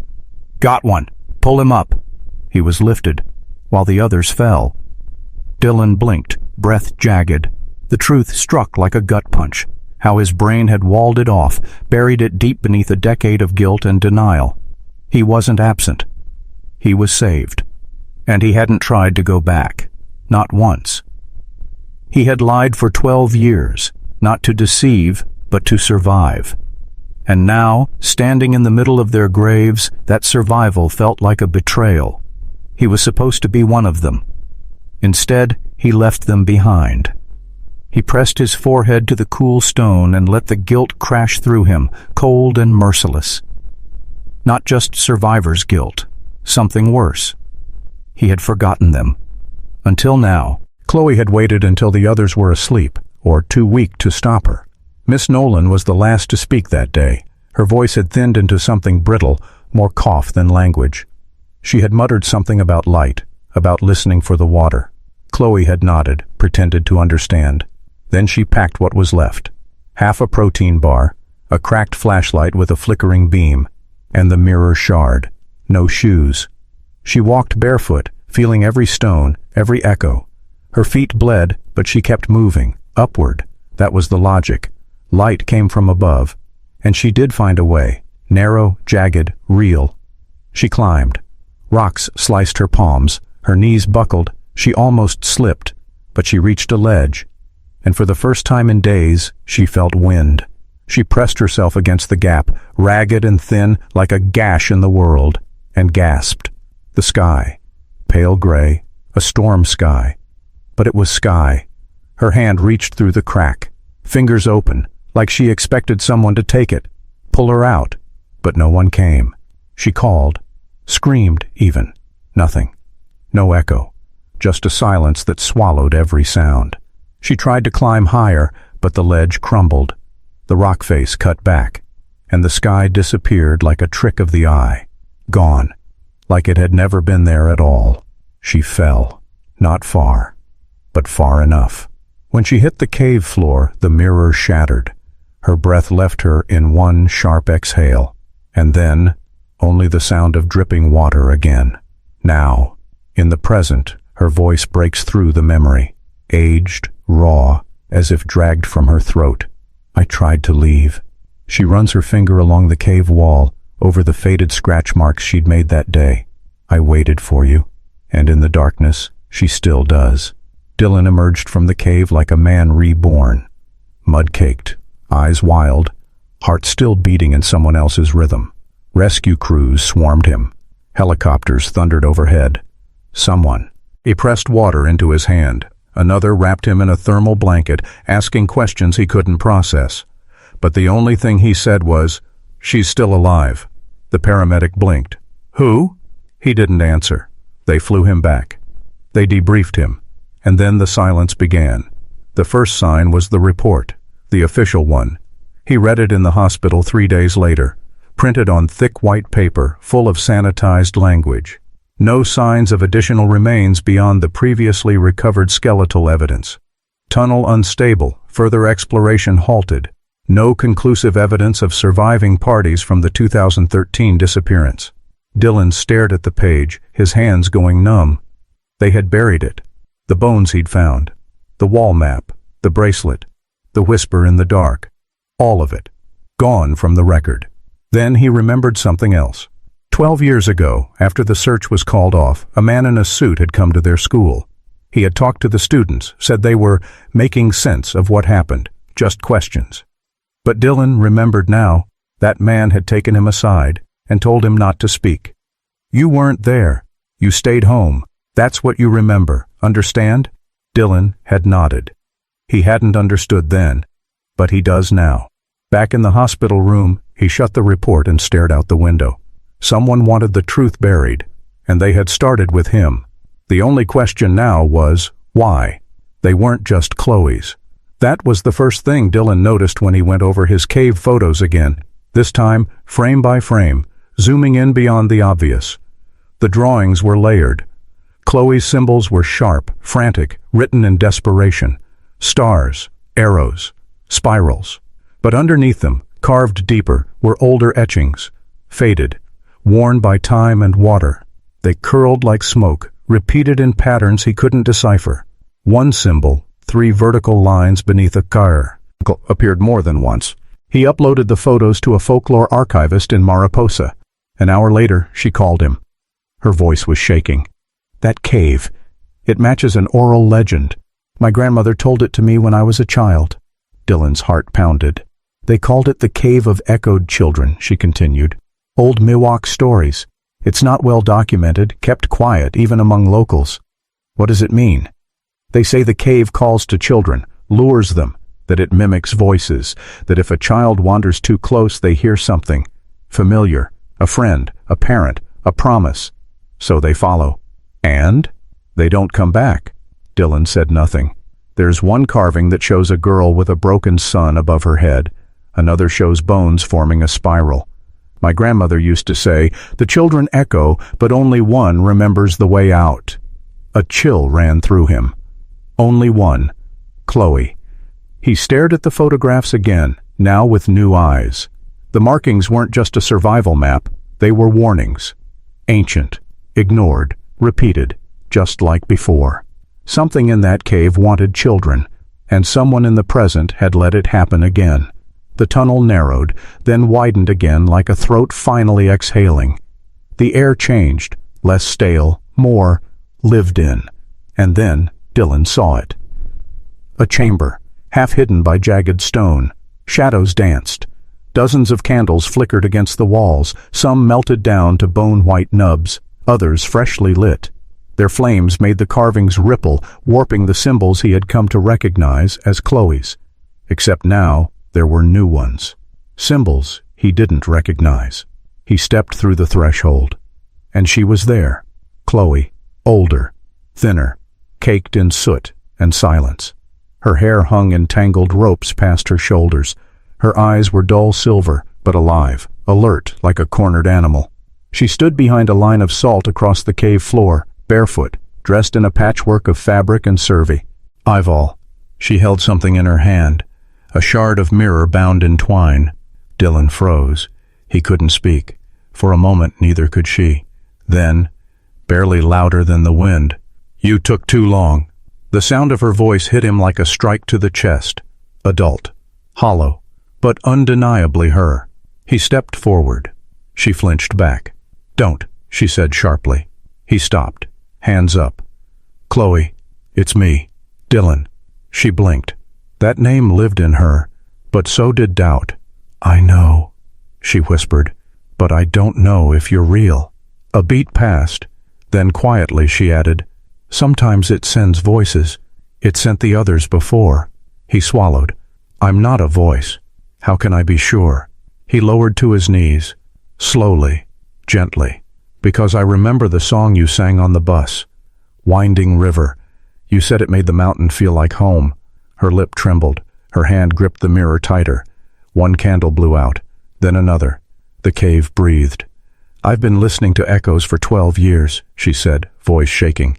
S1: "Got one. Pull him up." He was lifted, while the others fell. Dylan blinked, breath jagged. The truth struck like a gut punch. How his brain had walled it off, buried it deep beneath a decade of guilt and denial. He wasn't absent. He was saved. And he hadn't tried to go back. Not once. He had lied for 12 years, not to deceive, but to survive. And now, standing in the middle of their graves, that survival felt like a betrayal. He was supposed to be one of them. Instead, he left them behind. He pressed his forehead to the cool stone and let the guilt crash through him, cold and merciless. Not just survivor's guilt, something worse. He had forgotten them. Until now, Chloe had waited until the others were asleep, or too weak to stop her. Miss Nolan was the last to speak that day. Her voice had thinned into something brittle, more cough than language. She had muttered something about light, about listening for the water. Chloe had nodded, pretended to understand. Then she packed what was left. Half a protein bar, a cracked flashlight with a flickering beam, and the mirror shard. No shoes. She walked barefoot, feeling every stone, every echo. Her feet bled, but she kept moving, upward. That was the logic. Light came from above, and she did find a way, narrow, jagged, real. She climbed. Rocks sliced her palms, her knees buckled, she almost slipped, but she reached a ledge. And for the first time in days, she felt wind. She pressed herself against the gap, ragged and thin, like a gash in the world, and gasped. The sky. Pale gray, a storm sky. But it was sky. Her hand reached through the crack, fingers open, like she expected someone to take it, pull her out. But no one came. She called, screamed even. Nothing. No echo. Just a silence that swallowed every sound. She tried to climb higher, but the ledge crumbled. The rock face cut back, and the sky disappeared like a trick of the eye. Gone. Like it had never been there at all. She fell. Not far, but far enough. When she hit the cave floor, the mirror shattered. Her breath left her in one sharp exhale. And then, only the sound of dripping water again. Now, in the present, her voice breaks through the memory. Aged, raw, as if dragged from her throat. I tried to leave. She runs her finger along the cave wall, over the faded scratch marks she'd made that day. I waited for you. And in the darkness, she still does. Dylan emerged from the cave like a man reborn. Mud-caked, eyes wild, heart still beating in someone else's rhythm. Rescue crews swarmed him. Helicopters thundered overhead. Someone. He pressed water into his hand. Another wrapped him in a thermal blanket, asking questions he couldn't process. But the only thing he said was, "She's still alive." The paramedic blinked. "Who?" He didn't answer. They flew him back. They debriefed him. And then the silence began. The first sign was the report, the official one. He read it in the hospital 3 days later, printed on thick white paper, full of sanitized language. No signs of additional remains beyond the previously recovered skeletal evidence. Tunnel unstable, further exploration halted. No conclusive evidence of surviving parties from the 2013 disappearance. Dylan stared at the page, his hands going numb. They had buried it. The bones he'd found. The wall map. The bracelet. The whisper in the dark. All of it. Gone from the record. Then he remembered something else. 12 years ago, after the search was called off, a man in a suit had come to their school. He had talked to the students, said they were making sense of what happened, just questions. But Dylan remembered now. That man had taken him aside and told him not to speak. You weren't there. You stayed home. That's what you remember, understand? Dylan had nodded. He hadn't understood then, but he does now. Back in the hospital room, he shut the report and stared out the window. Someone wanted the truth buried, and they had started with him. The only question now was, why? They weren't just Chloe's. That was the first thing Dylan noticed when he went over his cave photos again, this time frame by frame, zooming in beyond the obvious. The drawings were layered. Chloe's symbols were sharp, frantic, written in desperation. Stars, arrows, spirals. But underneath them, carved deeper, were older etchings, faded, worn by time and water. They curled like smoke, repeated in patterns he couldn't decipher. One symbol, 3 vertical lines beneath a car, appeared more than once. He uploaded the photos to a folklore archivist in Mariposa. An hour later, she called him. Her voice was shaking. That cave, it matches an oral legend. My grandmother told it to me when I was a child. Dylan's heart pounded. They called it the Cave of Echoed Children, she continued. Old Miwok stories. It's not well documented, kept quiet, even among locals. What does it mean? They say the cave calls to children, lures them, that it mimics voices, that if a child wanders too close they hear something. Familiar, a friend, a parent, a promise. So they follow. And? They don't come back. Dylan said nothing. There's one carving that shows a girl with a broken sun above her head. Another shows bones forming a spiral. My grandmother used to say, the children echo, but only one remembers the way out. A chill ran through him. Only one. Chloe. He stared at the photographs again, now with new eyes. The markings weren't just a survival map, they were warnings. Ancient, ignored, repeated, just like before. Something in that cave wanted children, and someone in the present had let it happen again. The tunnel narrowed, then widened again like a throat finally exhaling. The air changed, less stale, more lived in. And then Dylan saw it. A chamber, half hidden by jagged stone. Shadows danced. Dozens of candles flickered against the walls, some melted down to bone-white nubs, others freshly lit. Their flames made the carvings ripple, warping the symbols he had come to recognize as Chloe's. Except now, there were new ones. Symbols he didn't recognize. He stepped through the threshold. And she was there. Chloe, older, thinner, caked in soot and silence. Her hair hung in tangled ropes past her shoulders. Her eyes were dull silver, but alive, alert like a cornered animal. She stood behind a line of salt across the cave floor, barefoot, dressed in a patchwork of fabric and survey. Eyeball. She held something in her hand. A shard of mirror bound in twine. Dylan froze. He couldn't speak. For a moment, neither could she. Then, barely louder than the wind, "You took too long." The sound of her voice hit him like a strike to the chest. Adult. Hollow. But undeniably her. He stepped forward. She flinched back. "Don't," she said sharply. He stopped. Hands up. "Chloe, it's me. Dylan." She blinked. That name lived in her, but so did doubt. "I know," she whispered, "but I don't know if you're real." A beat passed. Then quietly she added, "Sometimes it sends voices. It sent the others before." He swallowed. "I'm not a voice. How can I be sure?" He lowered to his knees, slowly, gently. "Because I remember the song you sang on the bus. Winding River. You said it made the mountain feel like home." Her lip trembled. Her hand gripped the mirror tighter. One candle blew out, then another. The cave breathed. "I've been listening to echoes for 12 years, she said, voice shaking.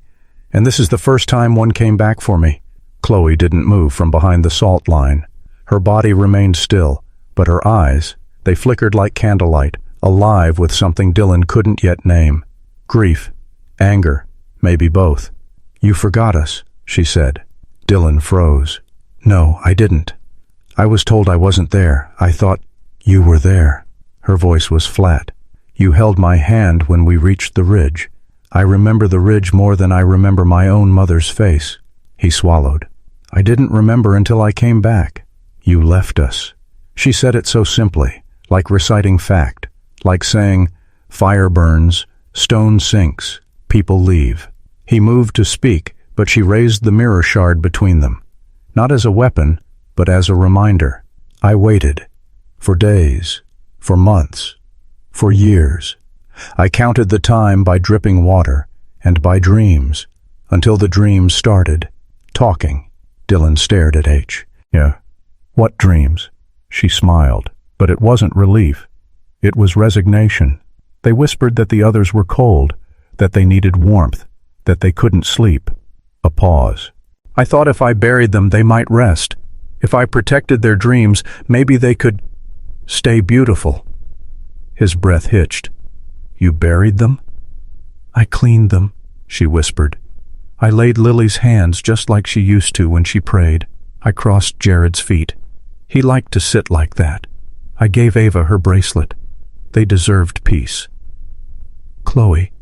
S1: "And this is the first time one came back for me." Chloe didn't move from behind the salt line. Her body remained still, but her eyes, they flickered like candlelight, alive with something Dylan couldn't yet name. Grief, anger, maybe both. "You forgot us," she said. Dylan froze. "No, I didn't. I was told I wasn't there. I thought you were there." Her voice was flat. "You held my hand when we reached the ridge. I remember the ridge more than I remember my own mother's face. He swallowed. I didn't remember until I came back. You left us. She said it so simply, like reciting fact, like saying, fire burns, stone sinks, people leave. He moved to speak, but she raised the mirror shard between them. Not as a weapon, but as a reminder. I waited. For days. For months. For years. I counted the time by dripping water, and by dreams, until the dreams started. Talking. Dylan stared at H. Yeah. What dreams? She smiled, but it wasn't relief. It was resignation. They whispered that the others were cold, that they needed warmth, that they couldn't sleep. A pause. I thought if I buried them, they might rest. If I protected their dreams, maybe they could stay beautiful. His breath hitched. You buried them? I cleaned them, she whispered. I laid Lily's hands just like she used to when she prayed. I crossed Jared's feet. He liked to sit like that. I gave Ava her bracelet. They deserved peace. Chloe.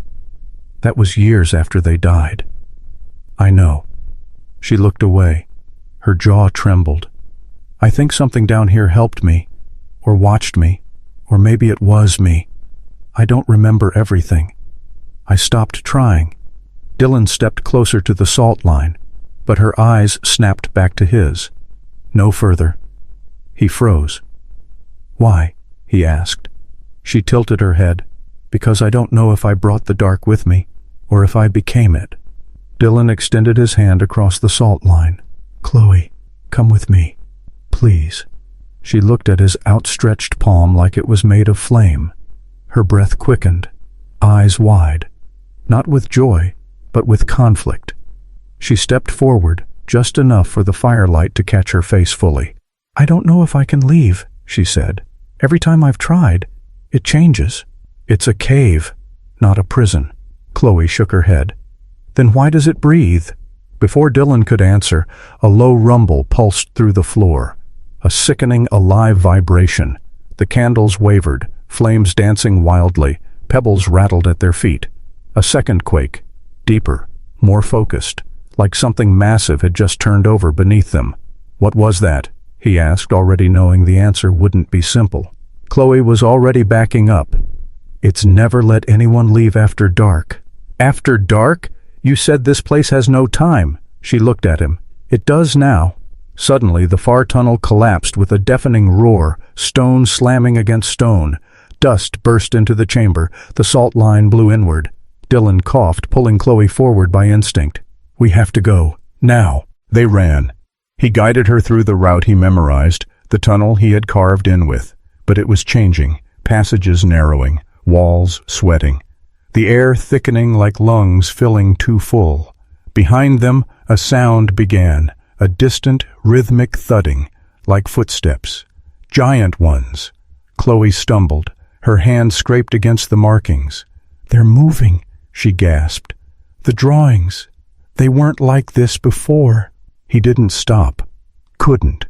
S1: That was years after they died. I know. She looked away. Her jaw trembled. I think something down here helped me, or watched me, or maybe it was me. I don't remember everything. I stopped trying. Dylan stepped closer to the salt line, but her eyes snapped back to his. No further. He froze. Why? He asked. She tilted her head. Because I don't know if I brought the dark with me, or if I became it. Dylan extended his hand across the salt line. Chloe, come with me. Please. She looked at his outstretched palm like it was made of flame. Her breath quickened, eyes wide. Not with joy, but with conflict. She stepped forward, just enough for the firelight to catch her face fully. I don't know if I can leave, she said. Every time I've tried, it changes. It's a cave, not a prison. Chloe shook her head. Then why does it breathe? Before Dylan could answer, a low rumble pulsed through the floor. A sickening, alive vibration. The candles wavered, flames dancing wildly, pebbles rattled at their feet. A second quake, deeper, more focused, like something massive had just turned over beneath them. What was that? He asked, already knowing the answer wouldn't be simple. Chloe was already backing up. It's never let anyone leave after dark. After dark? You said this place has no time. She looked at him. It does now. Suddenly, the far tunnel collapsed with a deafening roar, stone slamming against stone. Dust burst into the chamber. The salt line blew inward. Dylan coughed, pulling Chloe forward by instinct. We have to go. Now. They ran. He guided her through the route he memorized, the tunnel he had carved in with. But it was changing, passages narrowing, walls sweating. The air thickening like lungs filling too full. Behind them, a sound began, a distant, rhythmic thudding, like footsteps. Giant ones. Chloe stumbled. Her hand scraped against the markings. They're moving, she gasped. The drawings. They weren't like this before. He didn't stop. Couldn't.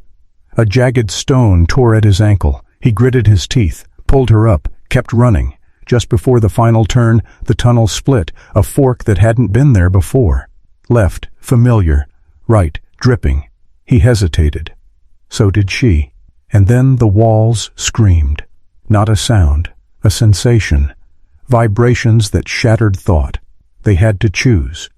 S1: A jagged stone tore at his ankle. He gritted his teeth, pulled her up, kept running. Just before the final turn, the tunnel split, a fork that hadn't been there before. Left, familiar. Right, dripping. He hesitated. So did she. And then the walls screamed. Not a sound, a sensation. Vibrations that shattered thought. They had to choose.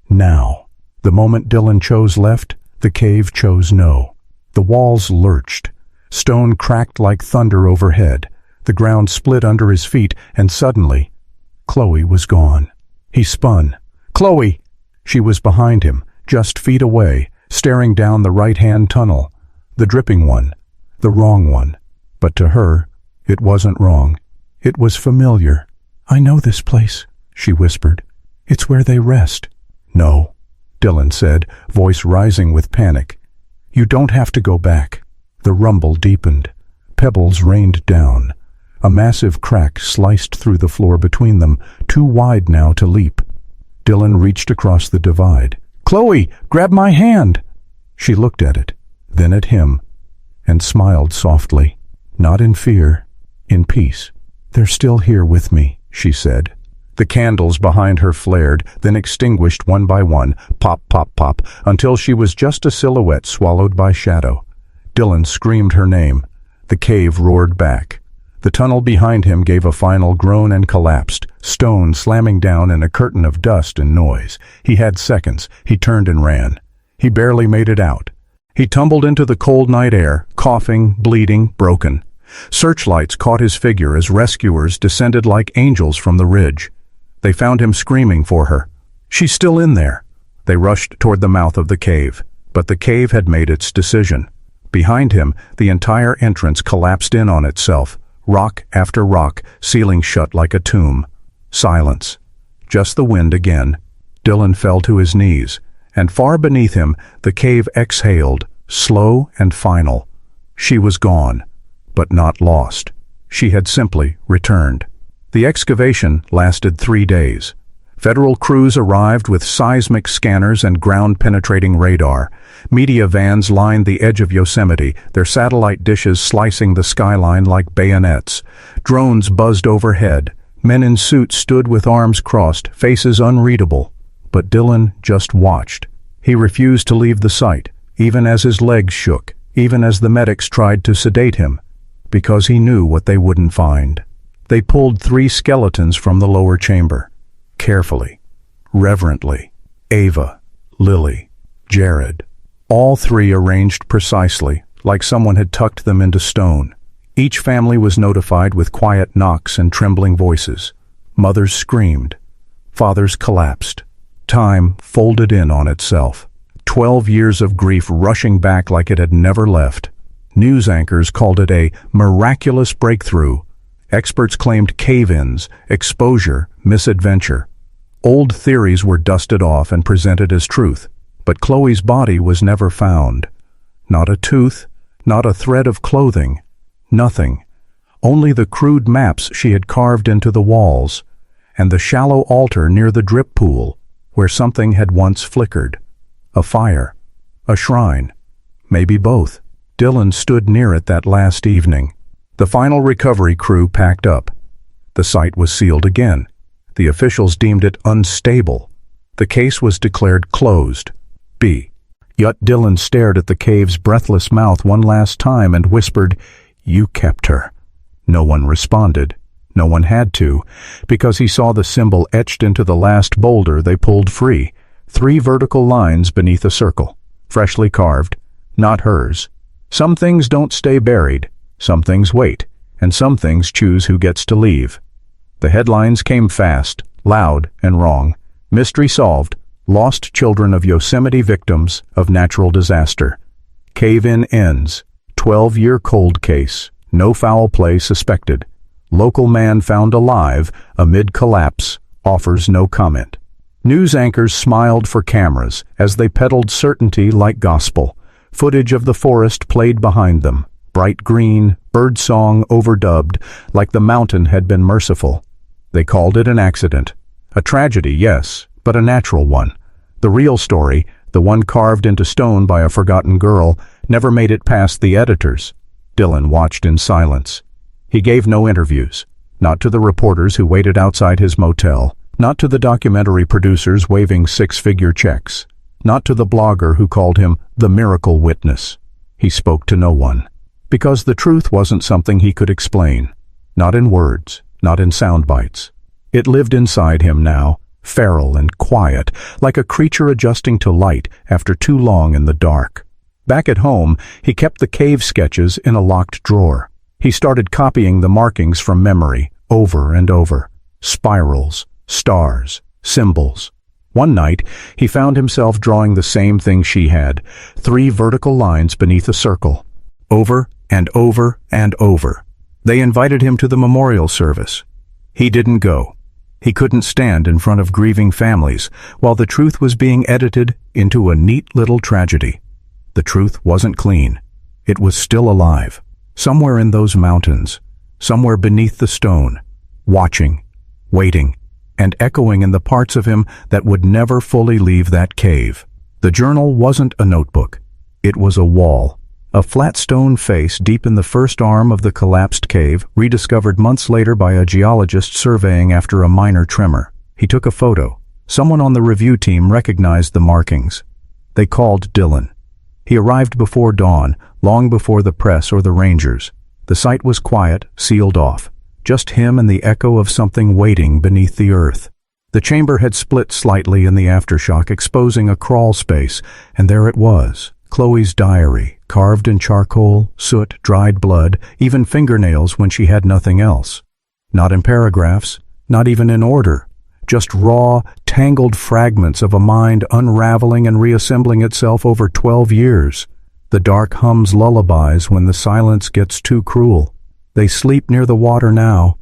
S1: Now. The moment Dylan chose left, the cave chose no. The walls lurched. Stone cracked like thunder overhead. The ground split under his feet, and suddenly, Chloe was gone. He spun. Chloe! She was behind him, just feet away, staring down the right-hand tunnel. The dripping one. The wrong one. But to her, it wasn't wrong. It was familiar. I know this place, she whispered. It's where they rest. No, Dylan said, voice rising with panic. You don't have to go back. The rumble deepened. Pebbles rained down. A massive crack sliced through the floor between them, too wide now to leap. Dylan reached across the divide. Chloe, grab my hand! She looked at it, then at him, and smiled softly. Not in fear, in peace. They're still here with me, she said. The candles behind her flared, then extinguished one by one, pop, pop, pop, until she was just a silhouette swallowed by shadow. Dylan screamed her name. The cave roared back. The tunnel behind him gave a final groan and collapsed, stone slamming down in a curtain of dust and noise. He had seconds. He turned and ran. He barely made it out. He tumbled into the cold night air, coughing, bleeding, broken. Searchlights caught his figure as rescuers descended like angels from the ridge. They found him screaming for her. "She's still in there." They rushed toward the mouth of the cave, but the cave had made its decision. Behind him, the entire entrance collapsed in on itself, rock after rock, sealing shut like a tomb. Silence. Just the wind again. Dylan fell to his knees, and far beneath him, the cave exhaled, slow and final. She was gone, but not lost. She had simply returned. The excavation lasted 3 days. Federal crews arrived with seismic scanners and ground-penetrating radar. Media vans lined the edge of Yosemite, their satellite dishes slicing the skyline like bayonets. Drones buzzed overhead. Men in suits stood with arms crossed, faces unreadable. But Dylan just watched. He refused to leave the site, even as his legs shook, even as the medics tried to sedate him, because he knew what they wouldn't find. They pulled 3 skeletons from the lower chamber. Carefully, reverently. Ava, Lily, Jared. All 3 arranged precisely, like someone had tucked them into stone. Each family was notified with quiet knocks and trembling voices. Mothers screamed. Fathers collapsed. Time folded in on itself. 12 years of grief rushing back like it had never left. News anchors called it a miraculous breakthrough. Experts claimed cave-ins, exposure, misadventure. Old theories were dusted off and presented as truth, but Chloe's body was never found. Not a tooth, not a thread of clothing, nothing. Only the crude maps she had carved into the walls, and the shallow altar near the drip pool, where something had once flickered. A fire, a shrine, maybe both. Dylan stood near it that last evening. The final recovery crew packed up. The site was sealed again. The officials deemed it unstable. The case was declared closed. Yet Dylan stared at the cave's breathless mouth one last time and whispered, "You kept her." No one responded. No one had to, because he saw the symbol etched into the last boulder they pulled free. 3 vertical lines beneath a circle, freshly carved, not hers. Some things don't stay buried. Some things wait, and some things choose who gets to leave. The headlines came fast, loud, and wrong. Mystery solved. Lost children of Yosemite victims of natural disaster. Cave-in ends. 12-year cold case. No foul play suspected. Local man found alive amid collapse. Offers no comment. News anchors smiled for cameras as they peddled certainty like gospel. Footage of the forest played behind them. Bright green, birdsong overdubbed, like the mountain had been merciful. They called it an accident. A tragedy, yes, but a natural one. The real story, the one carved into stone by a forgotten girl, never made it past the editors. Dylan watched in silence. He gave no interviews, not to the reporters who waited outside his motel, not to the documentary producers waving 6-figure checks, not to the blogger who called him the miracle witness. He spoke to no one. Because the truth wasn't something he could explain. Not in words, not in sound bites. It lived inside him now, feral and quiet, like a creature adjusting to light after too long in the dark. Back at home, he kept the cave sketches in a locked drawer. He started copying the markings from memory, over and over. Spirals, stars, symbols. One night, he found himself drawing the same thing she had, 3 vertical lines beneath a circle. Over and over and over. They invited him to the memorial service. He didn't go. He couldn't stand in front of grieving families while the truth was being edited into a neat little tragedy. The truth wasn't clean. It was still alive. Somewhere in those mountains, somewhere beneath the stone, watching, waiting, and echoing in the parts of him that would never fully leave that cave. The journal wasn't a notebook. It was a wall. A flat stone face deep in the first arm of the collapsed cave, rediscovered months later by a geologist surveying after a minor tremor. He took a photo. Someone on the review team recognized the markings. They called Dylan. He arrived before dawn, long before the press or the rangers. The site was quiet, sealed off. Just him and the echo of something waiting beneath the earth. The chamber had split slightly in the aftershock, exposing a crawl space, and there it was. Chloe's diary, carved in charcoal, soot, dried blood, even fingernails when she had nothing else. Not in paragraphs, not even in order. Just raw, tangled fragments of a mind unraveling and reassembling itself over 12 years. The dark hums lullabies when the silence gets too cruel. They sleep near the water now.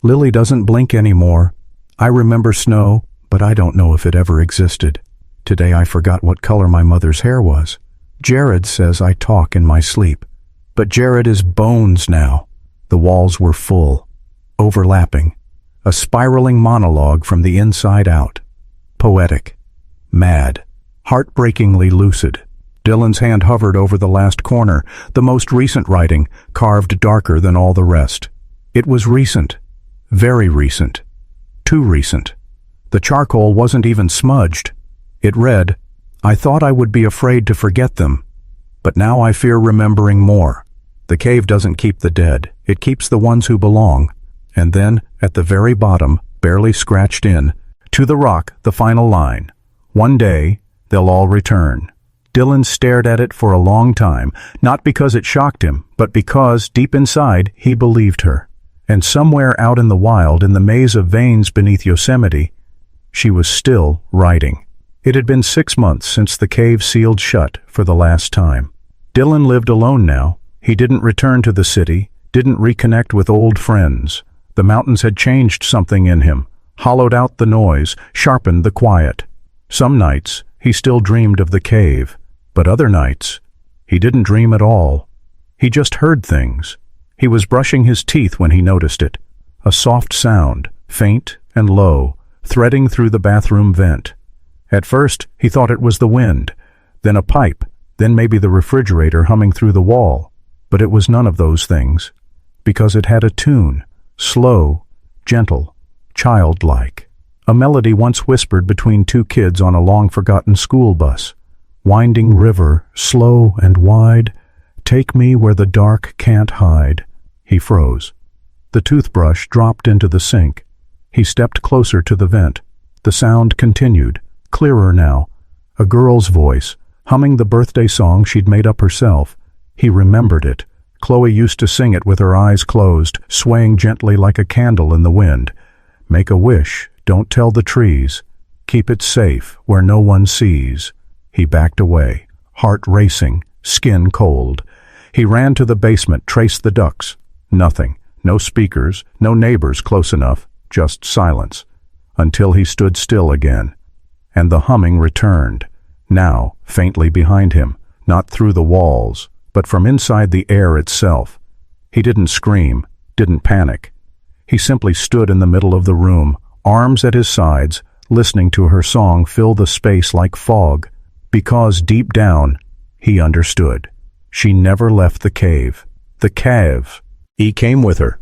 S1: Lily doesn't blink anymore. I remember snow, but I don't know if it ever existed. Today I forgot what color my mother's hair was. Jared says I talk in my sleep. But Jared is bones now. The walls were full, overlapping. A spiraling monologue from the inside out. Poetic. Mad. Heartbreakingly lucid. Dylan's hand hovered over the last corner, the most recent writing, carved darker than all the rest. It was recent. Very recent. Too recent. The charcoal wasn't even smudged. It read, I thought I would be afraid to forget them, but now I fear remembering more. The cave doesn't keep the dead, it keeps the ones who belong. And then, at the very bottom, barely scratched in, to the rock, the final line. One day, they'll all return. Dylan stared at it for a long time, not because it shocked him, but because, deep inside, he believed her. And somewhere out in the wild, in the maze of veins beneath Yosemite, she was still writing. It had been 6 months since the cave sealed shut for the last time. Dylan lived alone now. He didn't return to the city, didn't reconnect with old friends. The mountains had changed something in him, hollowed out the noise, sharpened the quiet. Some nights, he still dreamed of the cave, but other nights, he didn't dream at all. He just heard things. He was brushing his teeth when he noticed it. A soft sound, faint and low, threading through the bathroom vent. At first, he thought it was the wind, then a pipe, then maybe the refrigerator humming through the wall. But it was none of those things, because it had a tune, slow, gentle, childlike. A melody once whispered between two kids on a long-forgotten school bus. Winding river, slow and wide, take me where the dark can't hide. He froze. The toothbrush dropped into the sink. He stepped closer to the vent. The sound continued, clearer now. A girl's voice, humming the birthday song she'd made up herself. He remembered it. Chloe used to sing it with her eyes closed, swaying gently like a candle in the wind. Make a wish, don't tell the trees. Keep it safe, where no one sees. He backed away, heart racing, skin cold. He ran to the basement, traced the ducts. Nothing. No speakers, no neighbors close enough, just silence. Until he stood still again. And the humming returned, now faintly behind him, not through the walls, but from inside the air itself. He didn't scream, didn't panic. He simply stood in the middle of the room, arms at his sides, listening to her song fill the space like fog, because deep down, he understood. She never left the cave. The cave. He came with her.